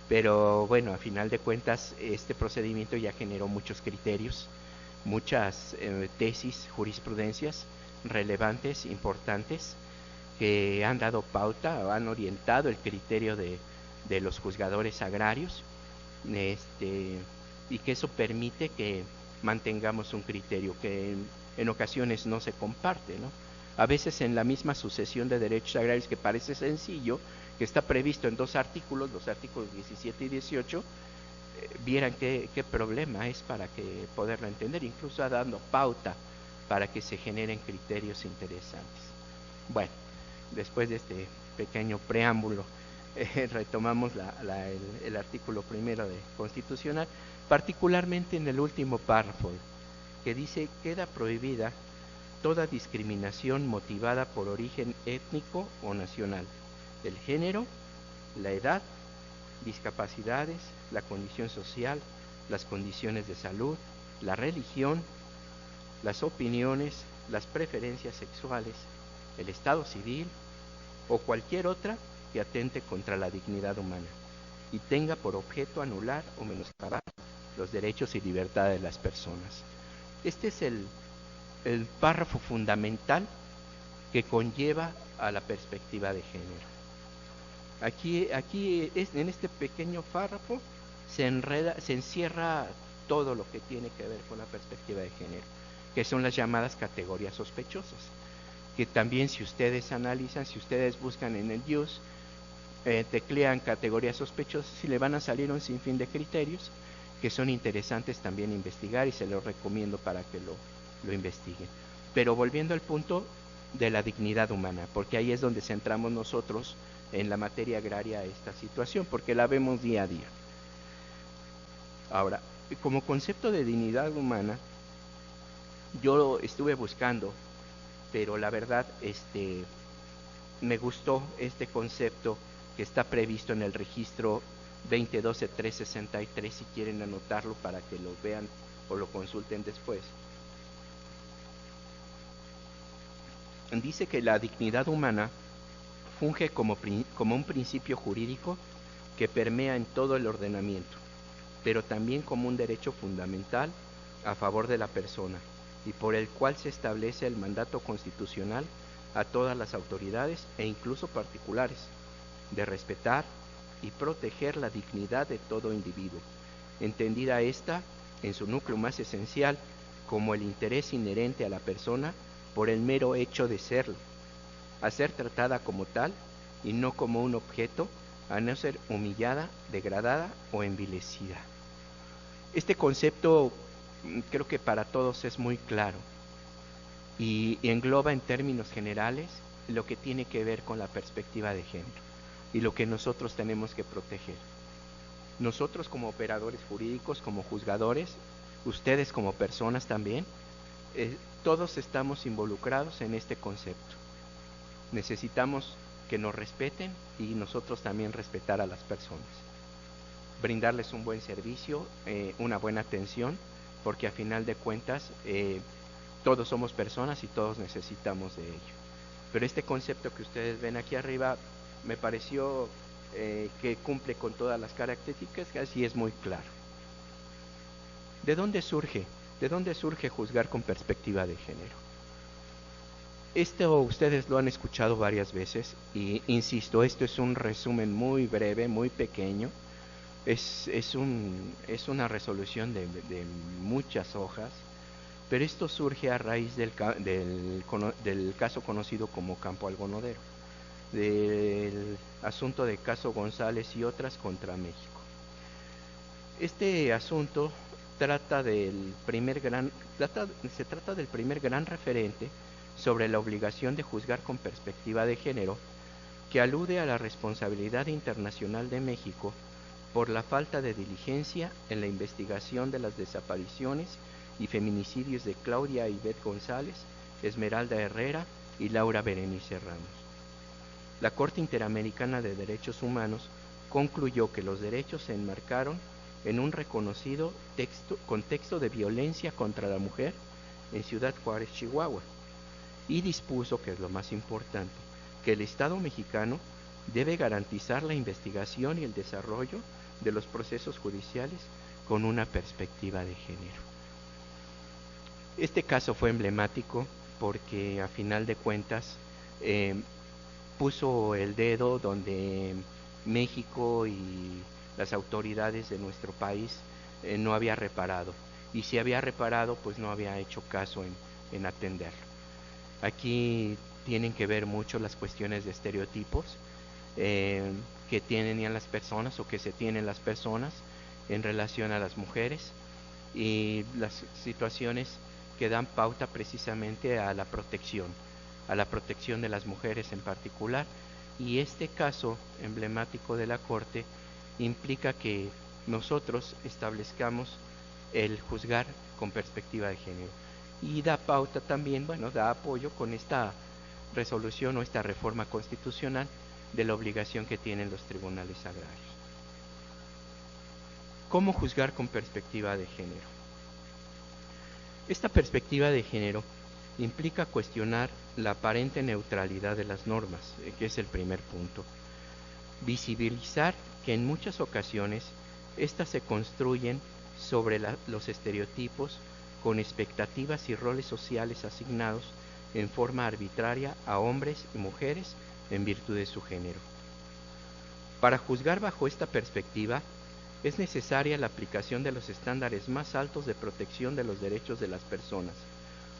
Pero bueno, a final de cuentas, este procedimiento ya generó muchos criterios, muchas tesis, jurisprudencias relevantes, importantes, que han dado pauta, han orientado el criterio de los juzgadores agrarios, y que eso permite que mantengamos un criterio que en ocasiones no se comparte, ¿no? A veces en la misma sucesión de derechos agrarios, que parece sencillo, que está previsto en dos artículos, los artículos 17 y 18, vieran qué problema es para que poderlo entender, incluso dando pauta para que se generen criterios interesantes. Bueno, después de este pequeño preámbulo, retomamos el artículo primero de constitucional, particularmente en el último párrafo, que dice: queda prohibida toda discriminación motivada por origen étnico o nacional, el género, la edad, discapacidades, la condición social, las condiciones de salud, la religión, las opiniones, las preferencias sexuales, el estado civil o cualquier otra que atente contra la dignidad humana y tenga por objeto anular o menoscabar los derechos y libertades de las personas. Este es el párrafo fundamental que conlleva a la perspectiva de género. Aquí en este pequeño párrafo se encierra todo lo que tiene que ver con la perspectiva de género, que son las llamadas categorías sospechosas, que también si ustedes analizan, si ustedes buscan en el IUS, teclean categorías sospechosas y le van a salir un sinfín de criterios que son interesantes también investigar y se los recomiendo para que lo investiguen. Pero volviendo al punto de la dignidad humana, porque ahí es donde centramos nosotros en la materia agraria esta situación, porque la vemos día a día. Ahora, como concepto de dignidad humana, yo estuve buscando, pero la verdad me gustó este concepto que está previsto en el registro 2012-363, si quieren anotarlo para que lo vean o lo consulten después. Dice que la dignidad humana funge como un principio jurídico que permea en todo el ordenamiento, pero también como un derecho fundamental a favor de la persona y por el cual se establece el mandato constitucional a todas las autoridades e incluso particulares de respetar y proteger la dignidad de todo individuo, entendida esta en su núcleo más esencial como el interés inherente a la persona por el mero hecho de serlo, a ser tratada como tal y no como un objeto, a no ser humillada, degradada o envilecida. Este concepto creo que para todos es muy claro y engloba en términos generales lo que tiene que ver con la perspectiva de género y lo que nosotros tenemos que proteger. Nosotros como operadores jurídicos, como juzgadores, ustedes como personas también, todos estamos involucrados en este concepto. Necesitamos que nos respeten y nosotros también respetar a las personas. Brindarles un buen servicio, una buena atención porque a final de cuentas todos somos personas y todos necesitamos de ello. Pero este concepto que ustedes ven aquí arriba me pareció que cumple con todas las características, que así es muy claro. ¿De dónde surge? ¿De dónde surge juzgar con perspectiva de género? Esto ustedes lo han escuchado varias veces y insisto, esto es un resumen muy breve, muy pequeño. Es una resolución de muchas hojas, pero esto surge a raíz del caso conocido como Campo Algodonero, del asunto de Caso González y otras contra México. Este asunto se trata del primer gran referente sobre la obligación de juzgar con perspectiva de género, que alude a la responsabilidad internacional de México por la falta de diligencia en la investigación de las desapariciones y feminicidios de Claudia Ivette González, Esmeralda Herrera y Laura Berenice Ramos. La Corte Interamericana de Derechos Humanos concluyó que los derechos se enmarcaron en un reconocido contexto de violencia contra la mujer en Ciudad Juárez, Chihuahua, y dispuso, que es lo más importante, que el Estado mexicano debe garantizar la investigación y el desarrollo de los procesos judiciales con una perspectiva de género. Este caso fue emblemático porque a final de cuentas puso el dedo donde México y las autoridades de nuestro país no había reparado, y si había reparado pues no había hecho caso en atenderlo. Aquí tienen que ver mucho las cuestiones de estereotipos que tienen las personas o que se tienen las personas en relación a las mujeres, y las situaciones que dan pauta precisamente a la protección de las mujeres en particular. Y este caso emblemático de la Corte implica que nosotros establezcamos el juzgar con perspectiva de género, y da pauta también, da apoyo con esta resolución o esta reforma constitucional de la obligación que tienen los tribunales agrarios. ¿Cómo juzgar con perspectiva de género? Esta perspectiva de género implica cuestionar la aparente neutralidad de las normas, que es el primer punto. Visibilizar que en muchas ocasiones éstas se construyen sobre los estereotipos con expectativas y roles sociales asignados en forma arbitraria a hombres y mujeres en virtud de su género. Para juzgar bajo esta perspectiva, es necesaria la aplicación de los estándares más altos de protección de los derechos de las personas,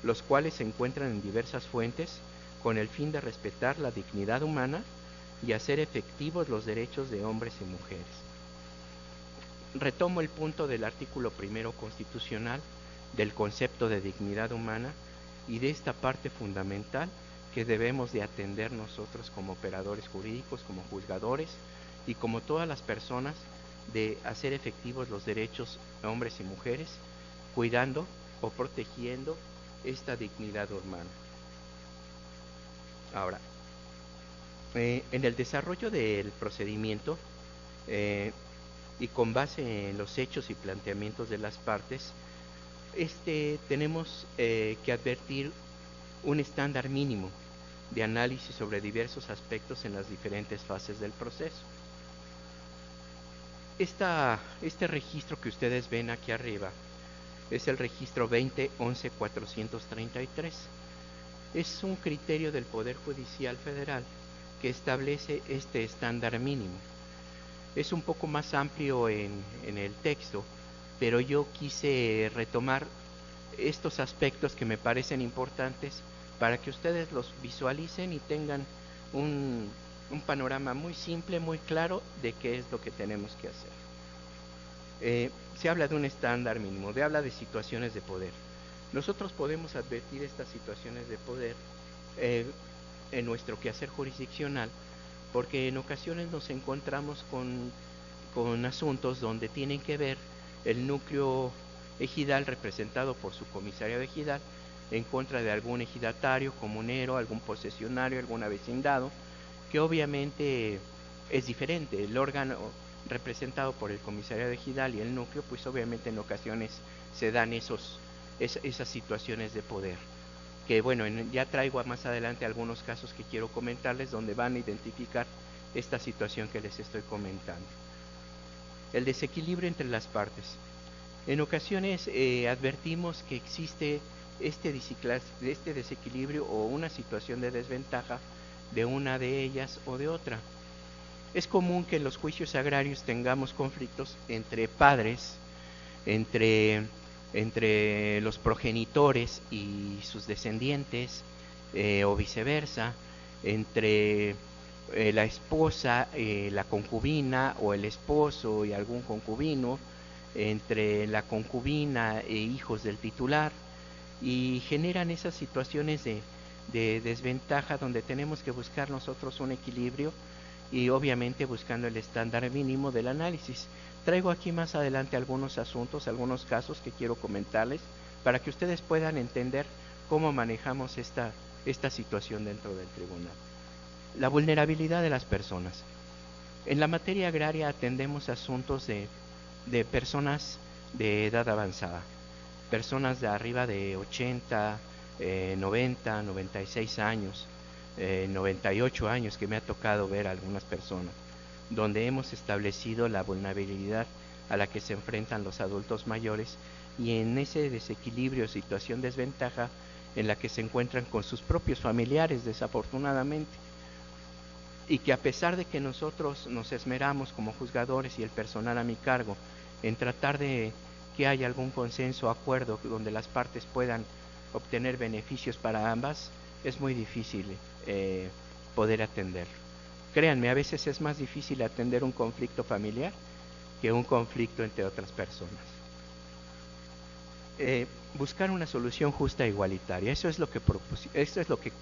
los cuales se encuentran en diversas fuentes con el fin de respetar la dignidad humana y hacer efectivos los derechos de hombres y mujeres. Retomo el punto del artículo 1 constitucional del concepto de dignidad humana y de esta parte fundamental que debemos de atender nosotros como operadores jurídicos, como juzgadores y como todas las personas, de hacer efectivos los derechos de hombres y mujeres, cuidando o protegiendo esta dignidad humana. Ahora, en el desarrollo del procedimiento y con base en los hechos y planteamientos de las partes, tenemos que advertir un estándar mínimo de análisis sobre diversos aspectos en las diferentes fases del proceso. Este registro que ustedes ven aquí arriba es el registro 2011-433. Es un criterio del Poder Judicial Federal que establece este estándar mínimo. Es un poco más amplio en el texto, pero yo quise retomar estos aspectos que me parecen importantes para que ustedes los visualicen y tengan un panorama muy simple, muy claro de qué es lo que tenemos que hacer. Se habla de un estándar mínimo, habla de situaciones de poder. Nosotros podemos advertir estas situaciones de poder en nuestro quehacer jurisdiccional, porque en ocasiones nos encontramos con asuntos donde tienen que ver el núcleo ejidal representado por su comisario de ejidal en contra de algún ejidatario, comunero, algún posesionario, algún avecindado, que obviamente es diferente. El órgano representado por el comisariado ejidal y el núcleo, pues obviamente en ocasiones se dan esas situaciones de poder. Que bueno, ya traigo más adelante algunos casos que quiero comentarles donde van a identificar esta situación que les estoy comentando. El desequilibrio entre las partes. En ocasiones advertimos que existe este desequilibrio o una situación de desventaja de una de ellas o de otra. Es común que en los juicios agrarios tengamos conflictos entre padres, entre los progenitores y sus descendientes, o viceversa, entre la esposa, la concubina, o el esposo y algún concubino, entre la concubina e hijos del titular, y generan esas situaciones de desventaja donde tenemos que buscar nosotros un equilibrio y obviamente buscando el estándar mínimo del análisis. Traigo aquí más adelante algunos asuntos, algunos casos que quiero comentarles para que ustedes puedan entender cómo manejamos esta situación dentro del tribunal. La vulnerabilidad de las personas. En la materia agraria atendemos asuntos de personas de edad avanzada, personas de arriba de 80, 90, 96 años, 98 años, que me ha tocado ver a algunas personas, donde hemos establecido la vulnerabilidad a la que se enfrentan los adultos mayores y en ese desequilibrio, situación, desventaja en la que se encuentran con sus propios familiares, desafortunadamente, y que a pesar de que nosotros nos esmeramos como juzgadores y el personal a mi cargo en tratar de que haya algún consenso, acuerdo, donde las partes puedan obtener beneficios para ambas, es muy difícil poder atenderlo. Créanme, a veces es más difícil atender un conflicto familiar que un conflicto entre otras personas. Buscar una solución justa e igualitaria, eso es lo que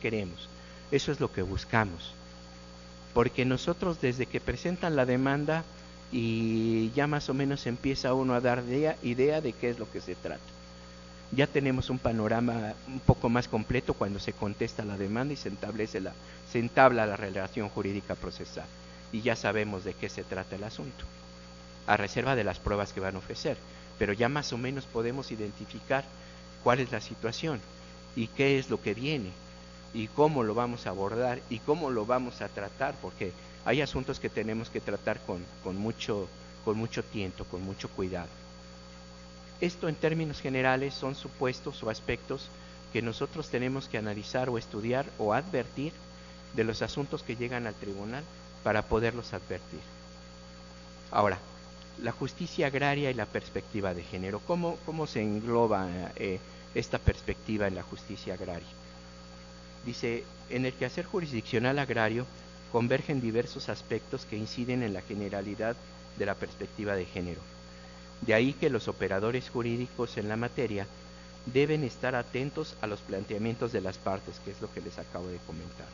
queremos, eso es lo que buscamos. Porque nosotros desde que presentan la demanda y ya más o menos empieza uno a dar idea de qué es lo que se trata. Ya tenemos un panorama un poco más completo cuando se contesta la demanda y se entabla la relación jurídica procesal. Y ya sabemos de qué se trata el asunto, a reserva de las pruebas que van a ofrecer. Pero ya más o menos podemos identificar cuál es la situación y qué es lo que viene y cómo lo vamos a abordar y cómo lo vamos a tratar, porque hay asuntos que tenemos que tratar con mucho tiento, con mucho cuidado. Esto en términos generales son supuestos o aspectos que nosotros tenemos que analizar o estudiar o advertir de los asuntos que llegan al tribunal para poderlos advertir. Ahora, la justicia agraria y la perspectiva de género. ¿Cómo se engloba esta perspectiva en la justicia agraria? Dice, en el quehacer jurisdiccional agrario convergen diversos aspectos que inciden en la generalidad de la perspectiva de género. De ahí que los operadores jurídicos en la materia deben estar atentos a los planteamientos de las partes, que es lo que les acabo de comentar,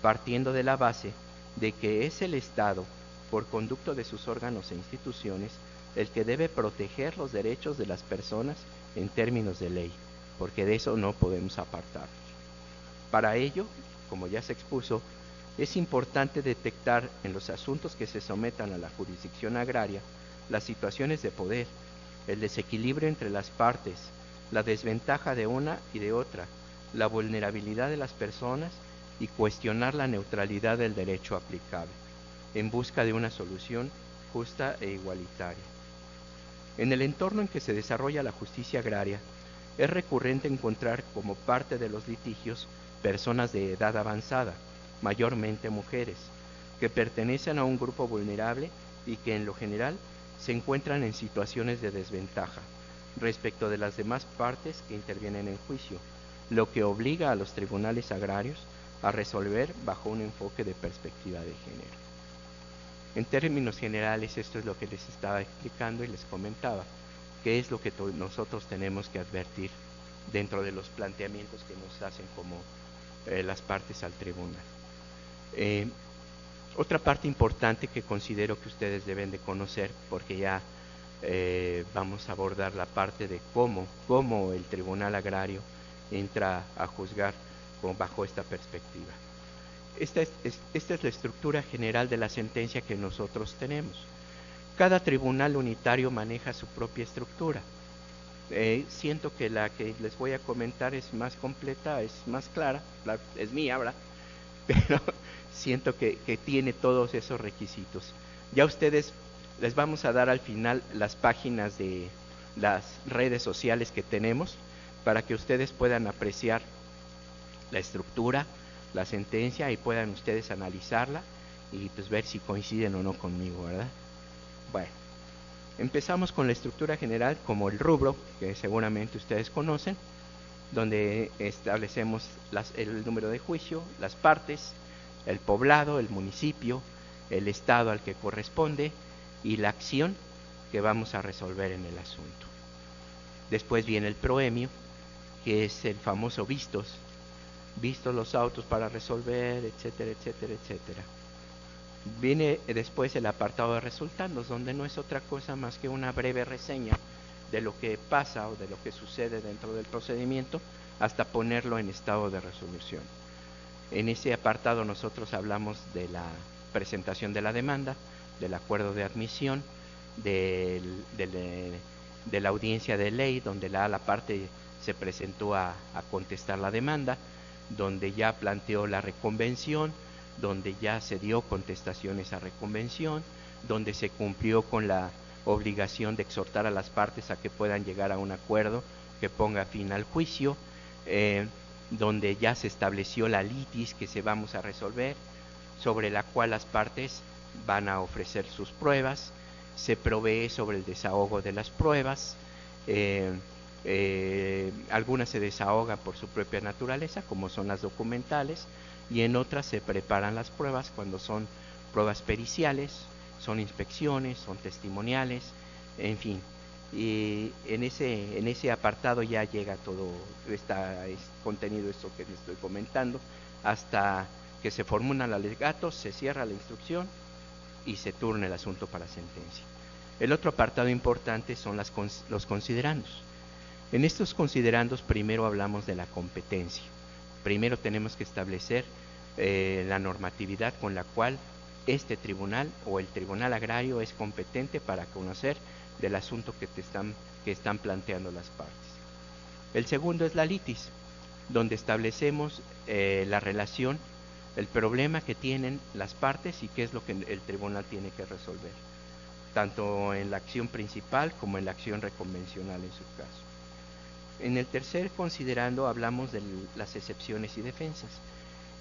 partiendo de la base de que es el Estado, por conducto de sus órganos e instituciones, el que debe proteger los derechos de las personas en términos de ley, porque de eso no podemos apartarnos. Para ello, como ya se expuso, es importante detectar en los asuntos que se sometan a la jurisdicción agraria las situaciones de poder, el desequilibrio entre las partes, la desventaja de una y de otra, la vulnerabilidad de las personas y cuestionar la neutralidad del derecho aplicable, en busca de una solución justa e igualitaria. En el entorno en que se desarrolla la justicia agraria, es recurrente encontrar como parte de los litigios personas de edad avanzada, mayormente mujeres, que pertenecen a un grupo vulnerable y que en lo general se encuentran en situaciones de desventaja respecto de las demás partes que intervienen en juicio, lo que obliga a los tribunales agrarios a resolver bajo un enfoque de perspectiva de género. En términos generales, esto es lo que les estaba explicando y les comentaba, qué es lo que nosotros tenemos que advertir dentro de los planteamientos que nos hacen como las partes al tribunal. Otra parte importante que considero que ustedes deben de conocer, porque ya vamos a abordar la parte de cómo el tribunal agrario entra a juzgar bajo esta perspectiva. Esta es la estructura general de la sentencia que nosotros tenemos. Cada tribunal unitario maneja su propia estructura. Siento que la que les voy a comentar es más completa, es más clara, es mía, ¿verdad? Pero siento que tiene todos esos requisitos. Ya ustedes les vamos a dar al final las páginas de las redes sociales que tenemos para que ustedes puedan apreciar la estructura, la sentencia y puedan ustedes analizarla y pues ver si coinciden o no conmigo, ¿verdad? Bueno, empezamos con la estructura general como el rubro que seguramente ustedes conocen, donde establecemos el número de juicio, las partes, el poblado, el municipio, el estado al que corresponde y la acción que vamos a resolver en el asunto. Después viene el proemio, que es el famoso vistos los autos para resolver, etcétera, etcétera, etcétera. Viene después el apartado de resultandos, donde no es otra cosa más que una breve reseña de lo que pasa o de lo que sucede dentro del procedimiento hasta ponerlo en estado de resolución. En ese apartado nosotros hablamos de la presentación de la demanda, del acuerdo de admisión, de la audiencia de ley, donde la parte se presentó a contestar la demanda, donde ya planteó la reconvención, donde ya se dio contestación a esa reconvención, donde se cumplió con la obligación de exhortar a las partes a que puedan llegar a un acuerdo que ponga fin al juicio, donde ya se estableció la litis que se vamos a resolver, sobre la cual las partes van a ofrecer sus pruebas, se provee sobre el desahogo de las pruebas, algunas se desahogan por su propia naturaleza, como son las documentales, y en otras se preparan las pruebas cuando son pruebas periciales, son inspecciones, son testimoniales, en fin. Y en ese apartado ya llega todo contenido esto que les estoy comentando, hasta que se formulan los alegatos, se cierra la instrucción y se turna el asunto para sentencia. El otro apartado importante son los considerandos. En estos considerandos primero hablamos de la competencia. Primero tenemos que establecer la normatividad con la cual este tribunal o el tribunal agrario es competente para conocer del asunto que están planteando las partes. El segundo es la litis, donde establecemos la relación, el problema que tienen las partes y qué es lo que el tribunal tiene que resolver, tanto en la acción principal como en la acción reconvencional en su caso. En el tercer considerando hablamos de las excepciones y defensas.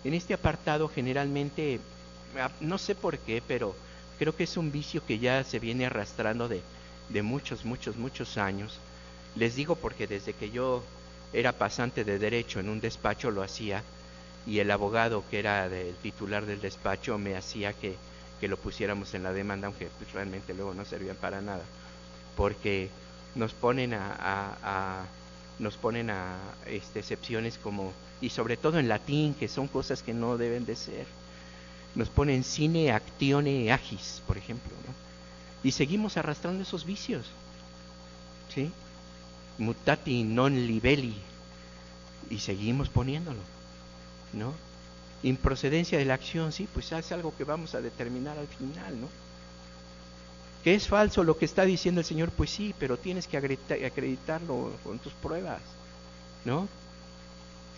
En este apartado generalmente, no sé por qué, pero creo que es un vicio que ya se viene arrastrando de muchos años. Les digo porque desde que yo era pasante de Derecho en un despacho lo hacía, y el abogado que era el titular del despacho me hacía que lo pusiéramos en la demanda, aunque pues realmente luego no servían para nada, porque nos ponen a excepciones como, y sobre todo en latín, que son cosas que no deben de ser. Nos ponen sine actione agis, por ejemplo, ¿no? Y seguimos arrastrando esos vicios, ¿sí? Mutati non libelli, y seguimos poniéndolo, ¿no? Improcedencia de la acción, sí, pues es algo que vamos a determinar al final, ¿no? ¿Que es falso lo que está diciendo el señor? Pues sí, pero tienes que acreditarlo con tus pruebas, ¿no?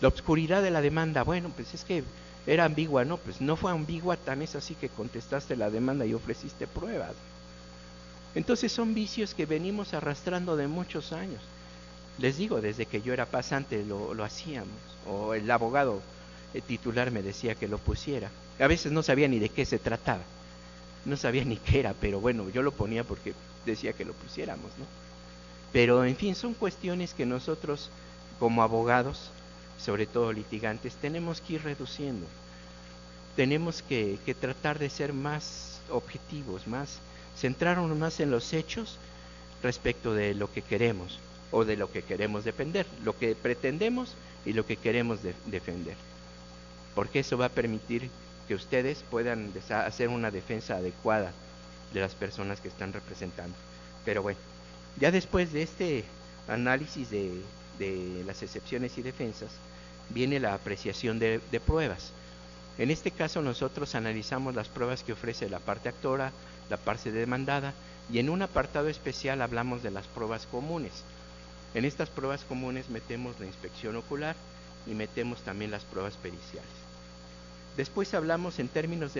La obscuridad de la demanda, bueno, pues es que era ambigua, ¿no? Pues no fue ambigua, tan es así que contestaste la demanda y ofreciste pruebas. Entonces son vicios que venimos arrastrando de muchos años. Les digo, desde que yo era pasante lo hacíamos, o el abogado titular me decía que lo pusiera. A veces no sabía ni de qué se trataba, no sabía ni qué era, pero bueno, yo lo ponía porque decía que lo pusiéramos, ¿no? Pero en fin, son cuestiones que nosotros como abogados, sobre todo litigantes, tenemos que ir reduciendo. Tenemos que tratar de ser más objetivos, centrarnos más en los hechos respecto de lo que queremos o de lo que queremos defender, lo que pretendemos y lo que queremos defender, porque eso va a permitir que ustedes puedan hacer una defensa adecuada de las personas que están representando. Pero bueno, ya después de este análisis de las excepciones y defensas, viene la apreciación de pruebas. En este caso nosotros analizamos las pruebas que ofrece la parte actora, la parte demandada, Y en un apartado especial hablamos de las pruebas comunes. En estas pruebas comunes metemos la inspección ocular y metemos también las pruebas periciales. Después hablamos en términos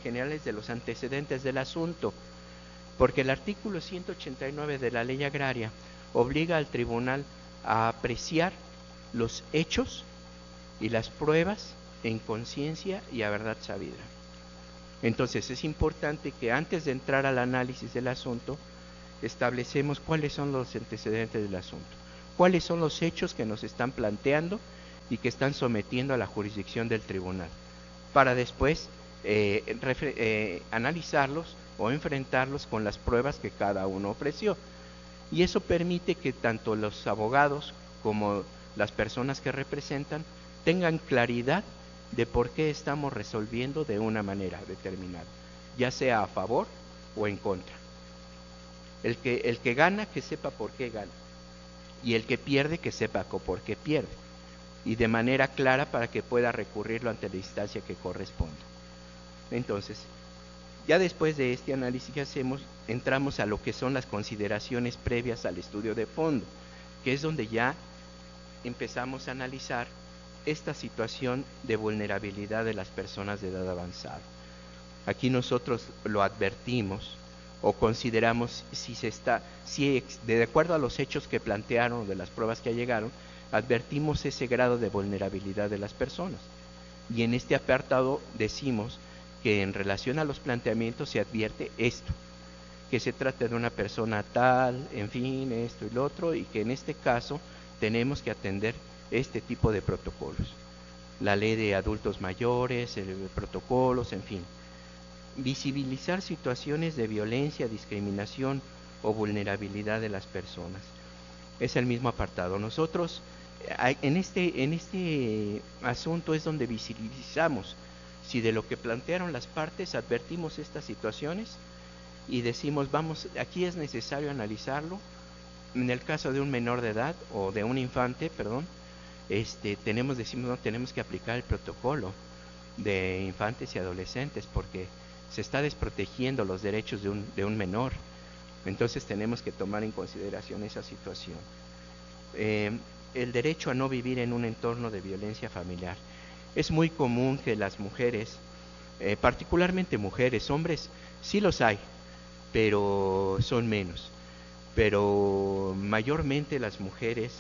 generales de los antecedentes del asunto, porque el artículo 189 de la Ley Agraria obliga al tribunal a apreciar los hechos y las pruebas en conciencia y a verdad sabida. Entonces es importante que antes de entrar al análisis del asunto, establecemos cuáles son los antecedentes del asunto, cuáles son los hechos que nos están planteando y que están sometiendo a la jurisdicción del tribunal, para después analizarlos o enfrentarlos con las pruebas que cada uno ofreció. Y eso permite que tanto los abogados como las personas que representan tengan claridad de por qué estamos resolviendo de una manera determinada, ya sea a favor o en contra. El que gana, que sepa por qué gana, y el que pierde, que sepa por qué pierde, y de manera clara para que pueda recurrirlo ante la instancia que corresponda. Entonces, ya después de este análisis que hacemos, entramos a lo que son las consideraciones previas al estudio de fondo, que es donde ya empezamos a analizar esta situación de vulnerabilidad de las personas de edad avanzada. Aquí nosotros lo advertimos o consideramos si de acuerdo a los hechos que plantearon, de las pruebas que llegaron, advertimos ese grado de vulnerabilidad de las personas. Y en este apartado decimos que en relación a los planteamientos se advierte esto, que se trata de una persona tal, en fin, esto y lo otro, y que en este caso tenemos que atender este tipo de protocolos. La ley de adultos mayores, protocolos, en fin. Visibilizar situaciones de violencia, discriminación o vulnerabilidad de las personas. Es el mismo apartado. Nosotros en este asunto es donde visibilizamos si de lo que plantearon las partes advertimos estas situaciones y decimos, aquí es necesario analizarlo. En el caso de un menor de edad o de un infante, tenemos que aplicar el protocolo de infantes y adolescentes porque se está desprotegiendo los derechos de un menor. Entonces tenemos que tomar en consideración esa situación. El derecho a no vivir en un entorno de violencia familiar. Es muy común que las mujeres, particularmente mujeres, hombres sí los hay, pero son menos. Pero mayormente las mujeres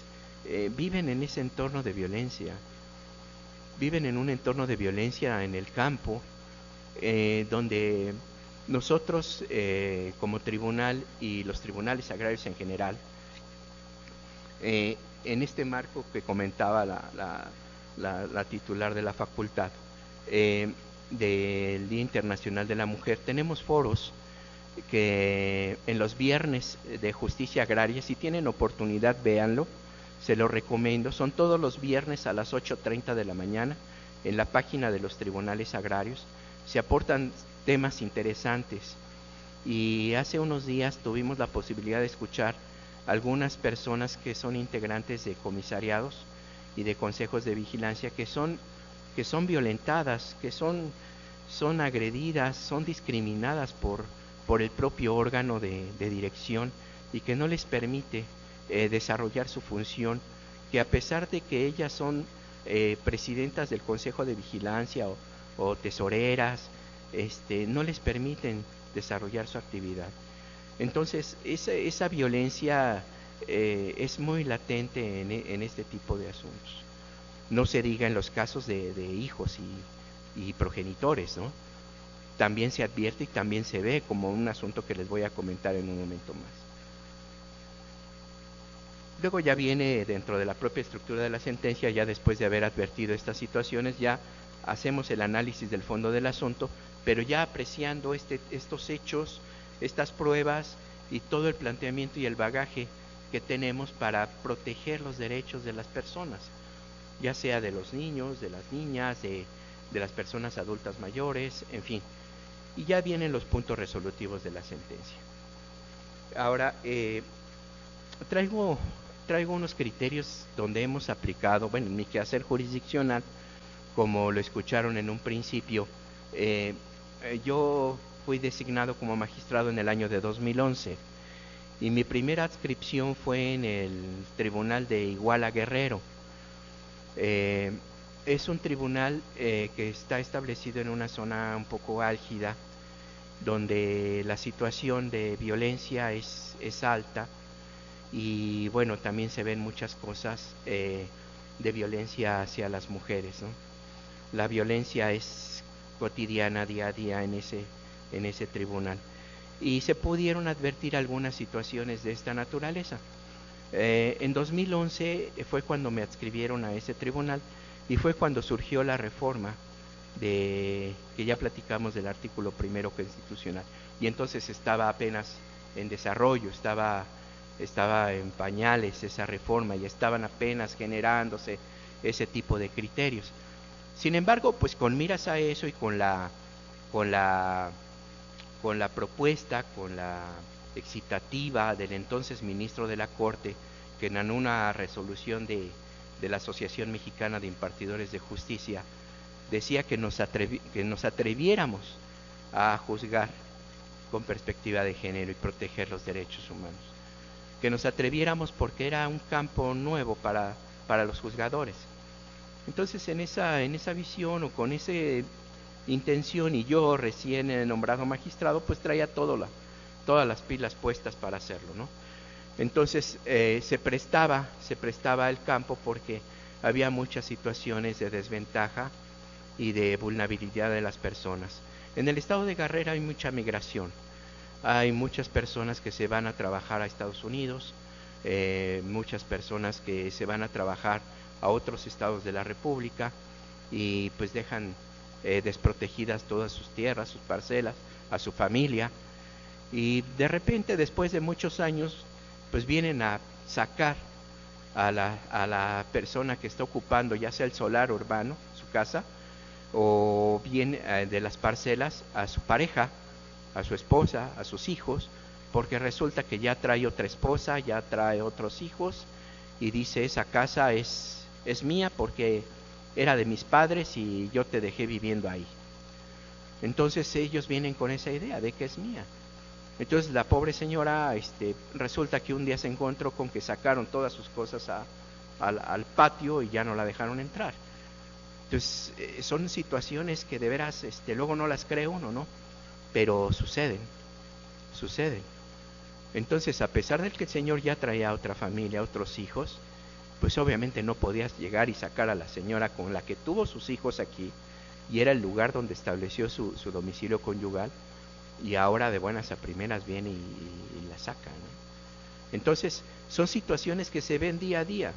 viven en ese entorno de violencia, viven en un entorno de violencia en el campo, donde nosotros como tribunal y los tribunales agrarios en general, en este marco que comentaba la titular de la facultad del Día Internacional de la Mujer, tenemos foros que en los viernes de justicia agraria, si tienen oportunidad véanlo, se lo recomiendo, son todos los viernes a las 8:30 de la mañana en la página de los tribunales agrarios, se aportan temas interesantes y hace unos días tuvimos la posibilidad de escuchar algunas personas que son integrantes de comisariados y de consejos de vigilancia que son violentadas, que son agredidas, son discriminadas por el propio órgano de dirección y que no les permite desarrollar su función, que a pesar de que ellas son presidentas del Consejo de Vigilancia o tesoreras, no les permiten desarrollar su actividad. Entonces, esa violencia es muy latente en este tipo de asuntos. No se diga en los casos de hijos y progenitores, ¿no? También se advierte y también se ve como un asunto que les voy a comentar en un momento más. Luego ya viene dentro de la propia estructura de la sentencia, ya después de haber advertido estas situaciones, ya hacemos el análisis del fondo del asunto, pero ya apreciando estos hechos, estas pruebas y todo el planteamiento y el bagaje que tenemos para proteger los derechos de las personas, ya sea de los niños, de las niñas, de las personas adultas mayores, en fin. Y ya vienen los puntos resolutivos de la sentencia. Ahora, traigo unos criterios donde hemos aplicado, en mi quehacer jurisdiccional, como lo escucharon en un principio, yo fui designado como magistrado en el año de 2011 y mi primera adscripción fue en el Tribunal de Iguala Guerrero. Es un tribunal que está establecido en una zona un poco álgida, donde la situación de violencia es alta y bueno, también se ven muchas cosas de violencia hacia las mujeres, ¿no? La violencia es cotidiana, día a día en ese tribunal. Y se pudieron advertir algunas situaciones de esta naturaleza. En 2011 fue cuando me adscribieron a ese tribunal y fue cuando surgió la reforma que ya platicamos del artículo primero constitucional. Y entonces estaba apenas en desarrollo, estaba en pañales esa reforma y estaban apenas generándose ese tipo de criterios. Sin embargo, pues con miras a eso y con la propuesta, con la excitativa del entonces ministro de la Corte, que en una resolución de la Asociación Mexicana de Impartidores de Justicia decía que nos atreviéramos a juzgar con perspectiva de género y proteger los derechos humanos, que nos atreviéramos porque era un campo nuevo para los juzgadores. Entonces en esa visión o con esa intención, y yo recién nombrado magistrado, pues traía todas las pilas puestas para hacerlo, ¿no? Entonces se prestaba el campo porque había muchas situaciones de desventaja y de vulnerabilidad de las personas. En el estado de Guerrero hay mucha migración, hay muchas personas que se van a trabajar a Estados Unidos, muchas personas que se van a trabajar a otros estados de la República y pues dejan desprotegidas todas sus tierras, sus parcelas, a su familia, y de repente después de muchos años pues vienen a sacar a la persona que está ocupando ya sea el solar urbano, su casa, o bien de las parcelas a su pareja, a su esposa, a sus hijos, porque resulta que ya trae otra esposa, ya trae otros hijos y dice esa casa es mía porque era de mis padres y yo te dejé viviendo ahí. Entonces ellos vienen con esa idea de que es mía. Entonces la pobre señora resulta que un día se encontró con que sacaron todas sus cosas al patio y ya no la dejaron entrar. Entonces son situaciones que de veras luego no las cree uno, ¿no? Pero suceden. Entonces a pesar de que el señor ya traía otra familia, otros hijos, pues obviamente no podías llegar y sacar a la señora con la que tuvo sus hijos aquí y era el lugar donde estableció su domicilio conyugal, y ahora de buenas a primeras viene y la saca, ¿no? Entonces son situaciones que se ven día a día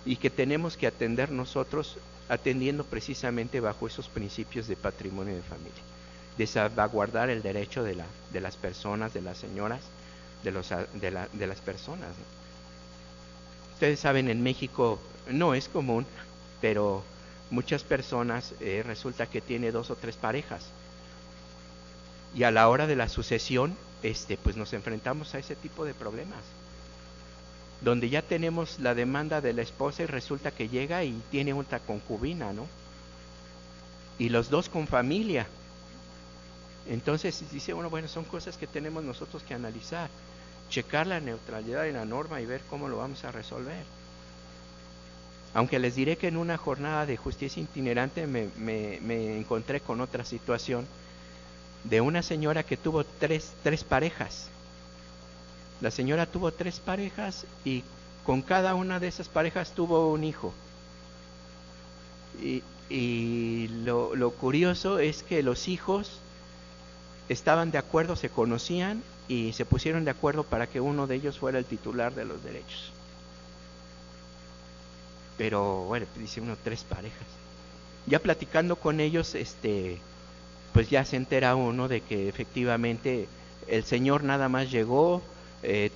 y que tenemos que atender nosotros, atendiendo precisamente bajo esos principios de patrimonio de familia, de salvaguardar el derecho de las personas, de las señoras, de las personas, ¿no? Ustedes saben, en México no es común, pero muchas personas resulta que tiene 2 o 3 parejas. Y a la hora de la sucesión, pues nos enfrentamos a ese tipo de problemas, donde ya tenemos la demanda de la esposa y resulta que llega y tiene otra concubina, ¿no? Y los dos con familia. Entonces dice uno, bueno, son cosas que tenemos nosotros que analizar, checar la neutralidad de la norma y ver cómo lo vamos a resolver. Aunque les diré que en una jornada de justicia itinerante me encontré con otra situación de una señora que tuvo tres parejas. La señora tuvo 3 parejas y con cada una de esas parejas tuvo un hijo. Y lo curioso es que los hijos estaban de acuerdo, se conocían y se pusieron de acuerdo para que uno de ellos fuera el titular de los derechos. Pero bueno, dice uno 3 parejas. Ya platicando con ellos, pues ya se entera uno de que efectivamente el señor nada más llegó,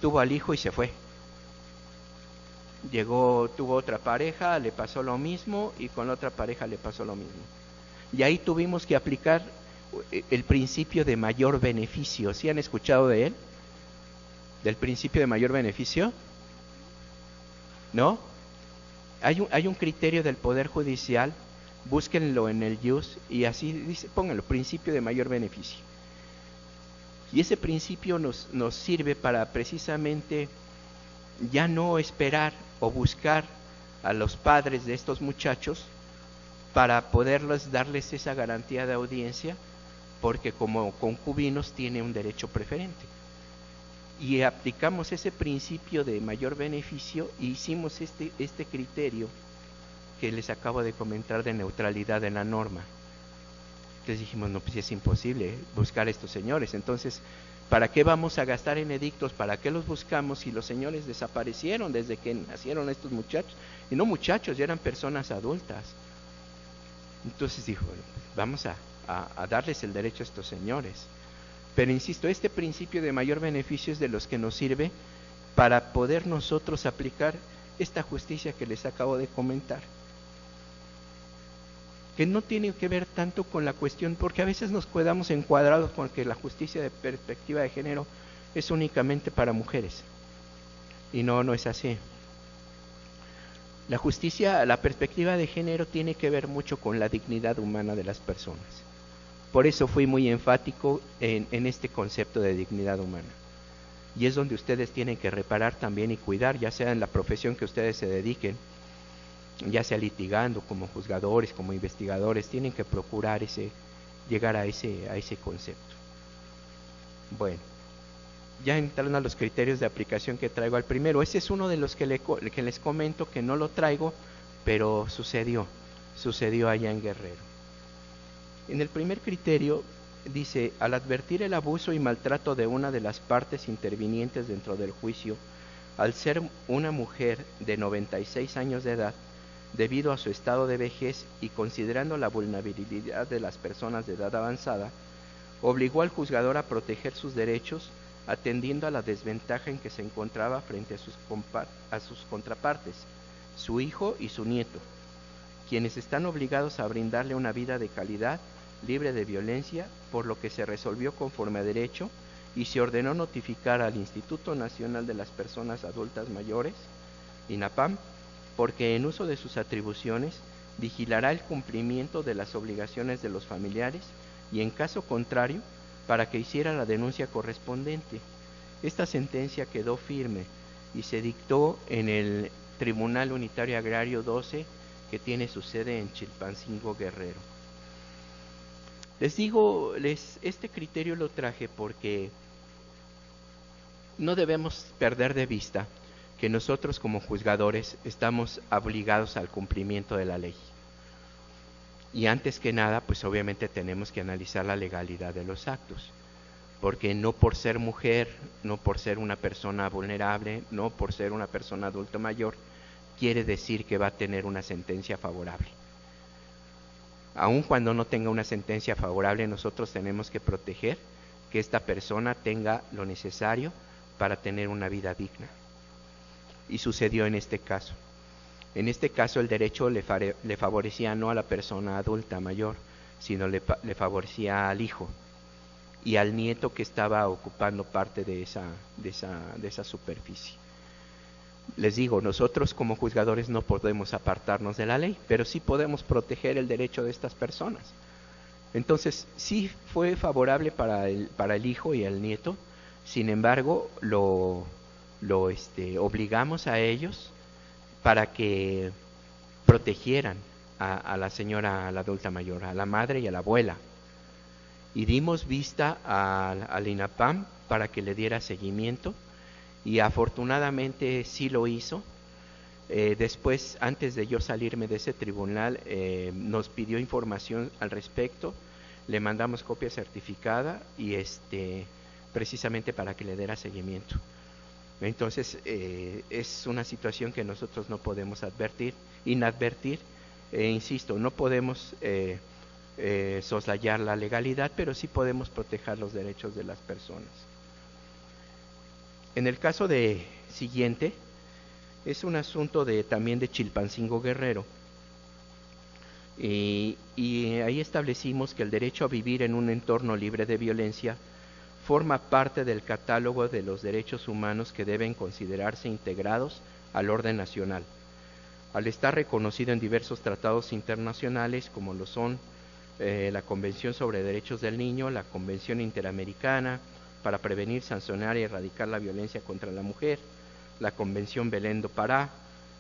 tuvo al hijo y se fue. Llegó, tuvo otra pareja, le pasó lo mismo y con la otra pareja le pasó lo mismo. Y ahí tuvimos que aplicar el principio de mayor beneficio. ¿Sí han escuchado de él? ¿Del principio de mayor beneficio? ¿No? Hay un criterio del Poder Judicial, búsquenlo en el JUS y así dice, pónganlo, principio de mayor beneficio. Y ese principio nos sirve para precisamente ya no esperar o buscar a los padres de estos muchachos para poderles darles esa garantía de audiencia, porque como concubinos tiene un derecho preferente. Y aplicamos ese principio de mayor beneficio y hicimos este criterio que les acabo de comentar de neutralidad de la norma. Entonces dijimos, no, pues es imposible buscar a estos señores. Entonces, ¿para qué vamos a gastar en edictos? ¿Para qué los buscamos si los señores desaparecieron desde que nacieron estos muchachos? Y no muchachos, ya eran personas adultas. Entonces dijo, bueno, pues vamos a darles el derecho a estos señores. Pero insisto, este principio de mayor beneficio es de los que nos sirve para poder nosotros aplicar esta justicia que les acabo de comentar, que no tiene que ver tanto con la cuestión, porque a veces nos quedamos encuadrados con que la justicia de perspectiva de género es únicamente para mujeres, y no es así. La justicia, la perspectiva de género tiene que ver mucho con la dignidad humana de las personas. Por eso fui muy enfático en este concepto de dignidad humana. Y es donde ustedes tienen que reparar también y cuidar, ya sea en la profesión que ustedes se dediquen, ya sea litigando, como juzgadores, como investigadores, tienen que procurar llegar a ese concepto. Bueno, ya entrando a los criterios de aplicación que traigo al primero, ese es uno de los que les comento que no lo traigo, pero sucedió allá en Guerrero. En el primer criterio dice, al advertir el abuso y maltrato de una de las partes intervinientes dentro del juicio, al ser una mujer de 96 años de edad, debido a su estado de vejez y considerando la vulnerabilidad de las personas de edad avanzada, obligó al juzgador a proteger sus derechos, atendiendo a la desventaja en que se encontraba frente a sus contrapartes, su hijo y su nieto, quienes están obligados a brindarle una vida de calidad, libre de violencia, por lo que se resolvió conforme a derecho y se ordenó notificar al Instituto Nacional de las Personas Adultas Mayores, INAPAM, porque en uso de sus atribuciones vigilará el cumplimiento de las obligaciones de los familiares y en caso contrario, para que hiciera la denuncia correspondiente. Esta sentencia quedó firme y se dictó en el Tribunal Unitario Agrario 12, que tiene su sede en Chilpancingo, Guerrero. Les digo, este criterio lo traje porque no debemos perder de vista que nosotros como juzgadores estamos obligados al cumplimiento de la ley. Y antes que nada, pues obviamente tenemos que analizar la legalidad de los actos, porque no por ser mujer, no por ser una persona vulnerable, no por ser una persona adulto mayor, quiere decir que va a tener una sentencia favorable. Aun cuando no tenga una sentencia favorable, nosotros tenemos que proteger que esta persona tenga lo necesario para tener una vida digna. Y sucedió en este caso. En este caso el derecho le favorecía no a la persona adulta mayor, sino le favorecía al hijo y al nieto que estaba ocupando parte de esa superficie. Les digo, nosotros como juzgadores no podemos apartarnos de la ley, pero sí podemos proteger el derecho de estas personas. Entonces, sí fue favorable para el hijo y el nieto, sin embargo, lo obligamos a ellos para que protegieran a la señora, a la adulta mayor, a la madre y a la abuela. Y dimos vista al INAPAM para que le diera seguimiento, y afortunadamente sí lo hizo. Después, antes de yo salirme de ese tribunal, nos pidió información al respecto, le mandamos copia certificada y precisamente para que le diera seguimiento. Entonces, es una situación que nosotros no podemos inadvertir, insisto, no podemos soslayar la legalidad, pero sí podemos proteger los derechos de las personas. En el caso siguiente, es un asunto también de Chilpancingo, Guerrero, y ahí establecimos que el derecho a vivir en un entorno libre de violencia forma parte del catálogo de los derechos humanos que deben considerarse integrados al orden nacional, al estar reconocido en diversos tratados internacionales como lo son la Convención sobre Derechos del Niño, la Convención Interamericana, para prevenir, sancionar y erradicar la violencia contra la mujer, la Convención Belén do Pará,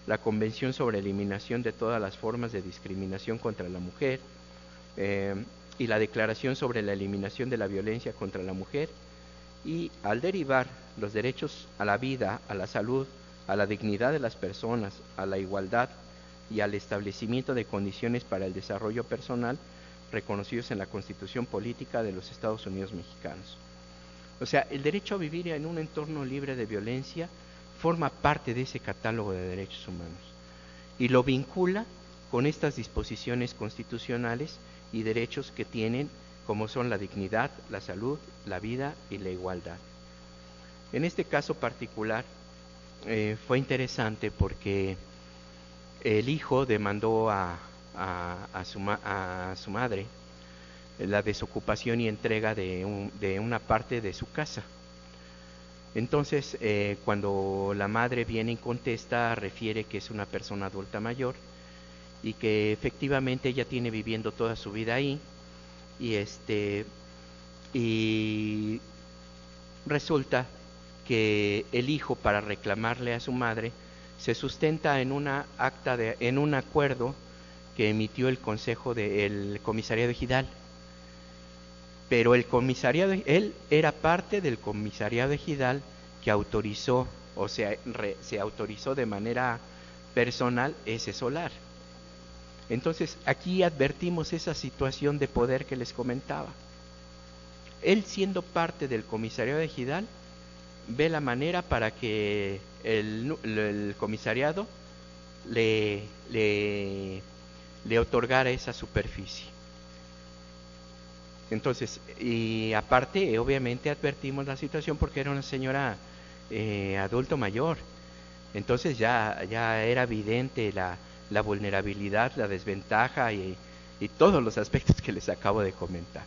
la Convención sobre Eliminación de todas las formas de discriminación contra la mujer, y la Declaración sobre la Eliminación de la Violencia contra la Mujer, y al derivar los derechos a la vida, a la salud, a la dignidad de las personas, a la igualdad y al establecimiento de condiciones para el desarrollo personal reconocidos en la Constitución Política de los Estados Unidos Mexicanos. O sea, el derecho a vivir en un entorno libre de violencia forma parte de ese catálogo de derechos humanos y lo vincula con estas disposiciones constitucionales y derechos que tienen, como son la dignidad, la salud, la vida y la igualdad. En este caso particular fue interesante porque el hijo demandó a su madre la desocupación y entrega de una parte de su casa. Entonces, cuando la madre viene y contesta, refiere que es una persona adulta mayor y que efectivamente ella tiene viviendo toda su vida ahí, y resulta que el hijo, para reclamarle a su madre, se sustenta en en un acuerdo que emitió el comisariado ejidal. Pero él era parte del comisariado ejidal que autorizó, o sea, se autorizó de manera personal ese solar. Entonces, aquí advertimos esa situación de poder que les comentaba. Él, siendo parte del comisariado ejidal, ve la manera para que el comisariado le otorgara esa superficie. Entonces, y aparte, obviamente advertimos la situación porque era una señora adulto mayor. Entonces ya era evidente la vulnerabilidad, la desventaja y todos los aspectos que les acabo de comentar.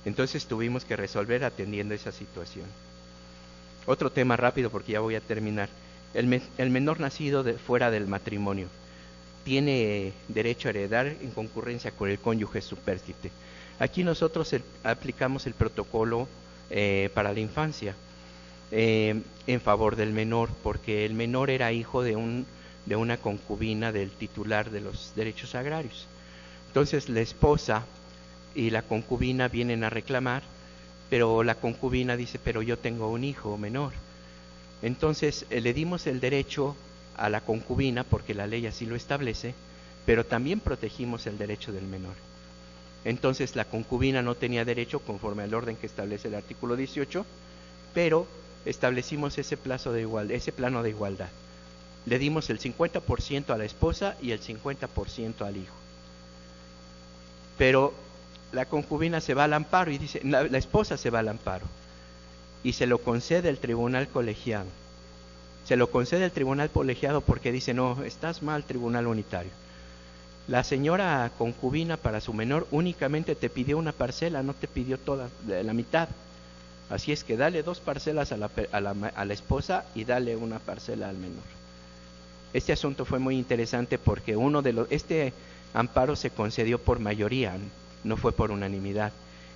Entonces tuvimos que resolver atendiendo esa situación. Otro tema rápido porque ya voy a terminar. El menor nacido fuera del matrimonio tiene derecho a heredar en concurrencia con el cónyuge supérstite. Aquí nosotros aplicamos el protocolo para la infancia en favor del menor, porque el menor era hijo de una concubina del titular de los derechos agrarios. Entonces la esposa y la concubina vienen a reclamar, pero la concubina dice, pero yo tengo un hijo menor. Entonces le dimos el derecho a la concubina, porque la ley así lo establece, pero también protegimos el derecho del menor. Entonces la concubina no tenía derecho conforme al orden que establece el artículo 18, pero establecimos ese plano de igualdad. Le dimos el 50% a la esposa y el 50% al hijo. Pero la concubina se va al amparo y dice, la esposa se va al amparo y se lo concede el tribunal colegiado. Se lo concede el tribunal colegiado porque dice, no, estás mal, tribunal unitario. La señora concubina para su menor únicamente te pidió una parcela, no te pidió toda la mitad. Así es que dale 2 parcelas a la esposa y dale una parcela al menor. Este asunto fue muy interesante porque este amparo se concedió por mayoría, no fue por unanimidad,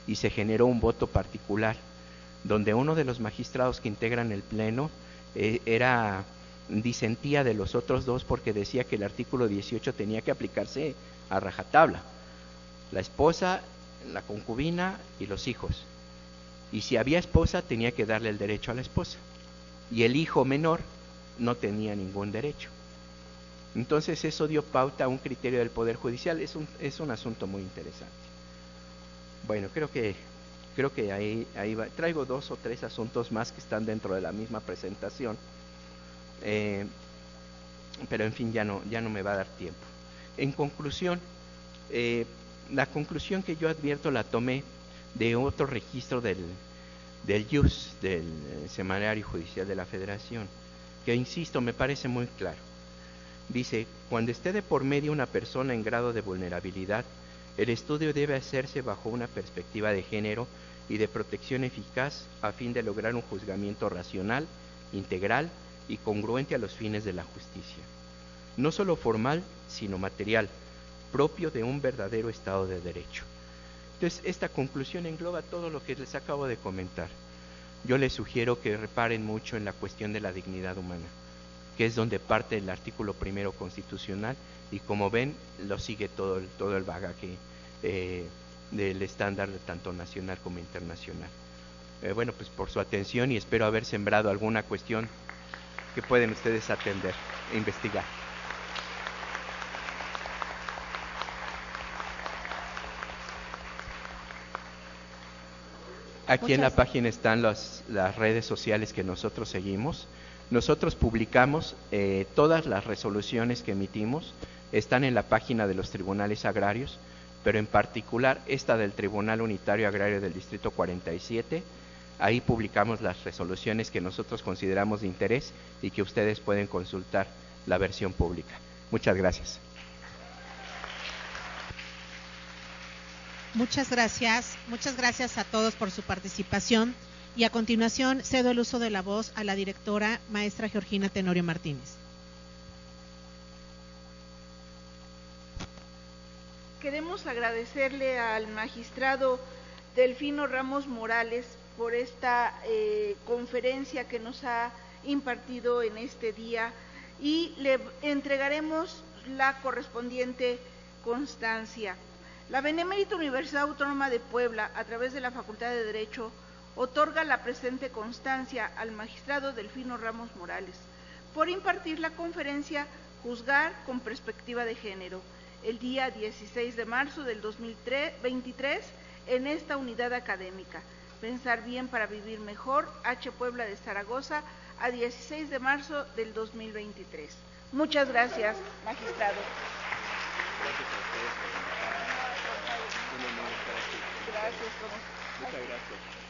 y se generó un voto particular, donde uno de los magistrados que integran el pleno disentía de los otros dos porque decía que el artículo 18 tenía que aplicarse a rajatabla, la esposa, la concubina y los hijos, y si había esposa tenía que darle el derecho a la esposa, y el hijo menor no tenía ningún derecho. Entonces eso dio pauta a un criterio del Poder Judicial. Es un asunto muy interesante. Bueno, creo que ahí va. Traigo 2 o 3 asuntos más que están dentro de la misma presentación, pero en fin, ya no me va a dar tiempo. En conclusión, la conclusión que yo advierto la tomé de otro registro del IUS, del Semanario Judicial de la Federación, que insisto, me parece muy claro. Dice, cuando esté de por medio una persona en grado de vulnerabilidad, el estudio debe hacerse bajo una perspectiva de género y de protección eficaz a fin de lograr un juzgamiento racional, integral y congruente a los fines de la justicia. No solo formal, sino material, propio de un verdadero Estado de Derecho. Entonces, esta conclusión engloba todo lo que les acabo de comentar. yo les sugiero que reparen mucho en la cuestión de la dignidad humana, que es donde parte el artículo 1 constitucional, y como ven, lo sigue todo el bagaje del estándar tanto nacional como internacional. Bueno, pues por su atención, y espero haber sembrado alguna cuestión que pueden ustedes atender e investigar. Aquí en la página están las redes sociales que nosotros seguimos. Nosotros publicamos todas las resoluciones que emitimos, están en la página de los tribunales agrarios, pero en particular esta del Tribunal Unitario Agrario del Distrito 47, ahí publicamos las resoluciones que nosotros consideramos de interés y que ustedes pueden consultar la versión pública. Muchas gracias. Muchas gracias a todos por su participación, y a continuación cedo el uso de la voz a la directora maestra Georgina Tenorio Martínez. Queremos agradecerle al magistrado Delfino Ramos Morales por esta conferencia que nos ha impartido en este día, y le entregaremos la correspondiente constancia. La Benemérita Universidad Autónoma de Puebla, a través de la Facultad de Derecho, otorga la presente constancia al magistrado Delfino Ramos Morales por impartir la conferencia Juzgar con Perspectiva de Género, el día 16 de marzo del 2023, en esta unidad académica. Pensar bien para vivir mejor, H. Puebla de Zaragoza, a 16 de marzo del 2023. Muchas gracias, magistrado. Gracias a ustedes por invitarme. Un honor estar aquí. Gracias. Muchas gracias.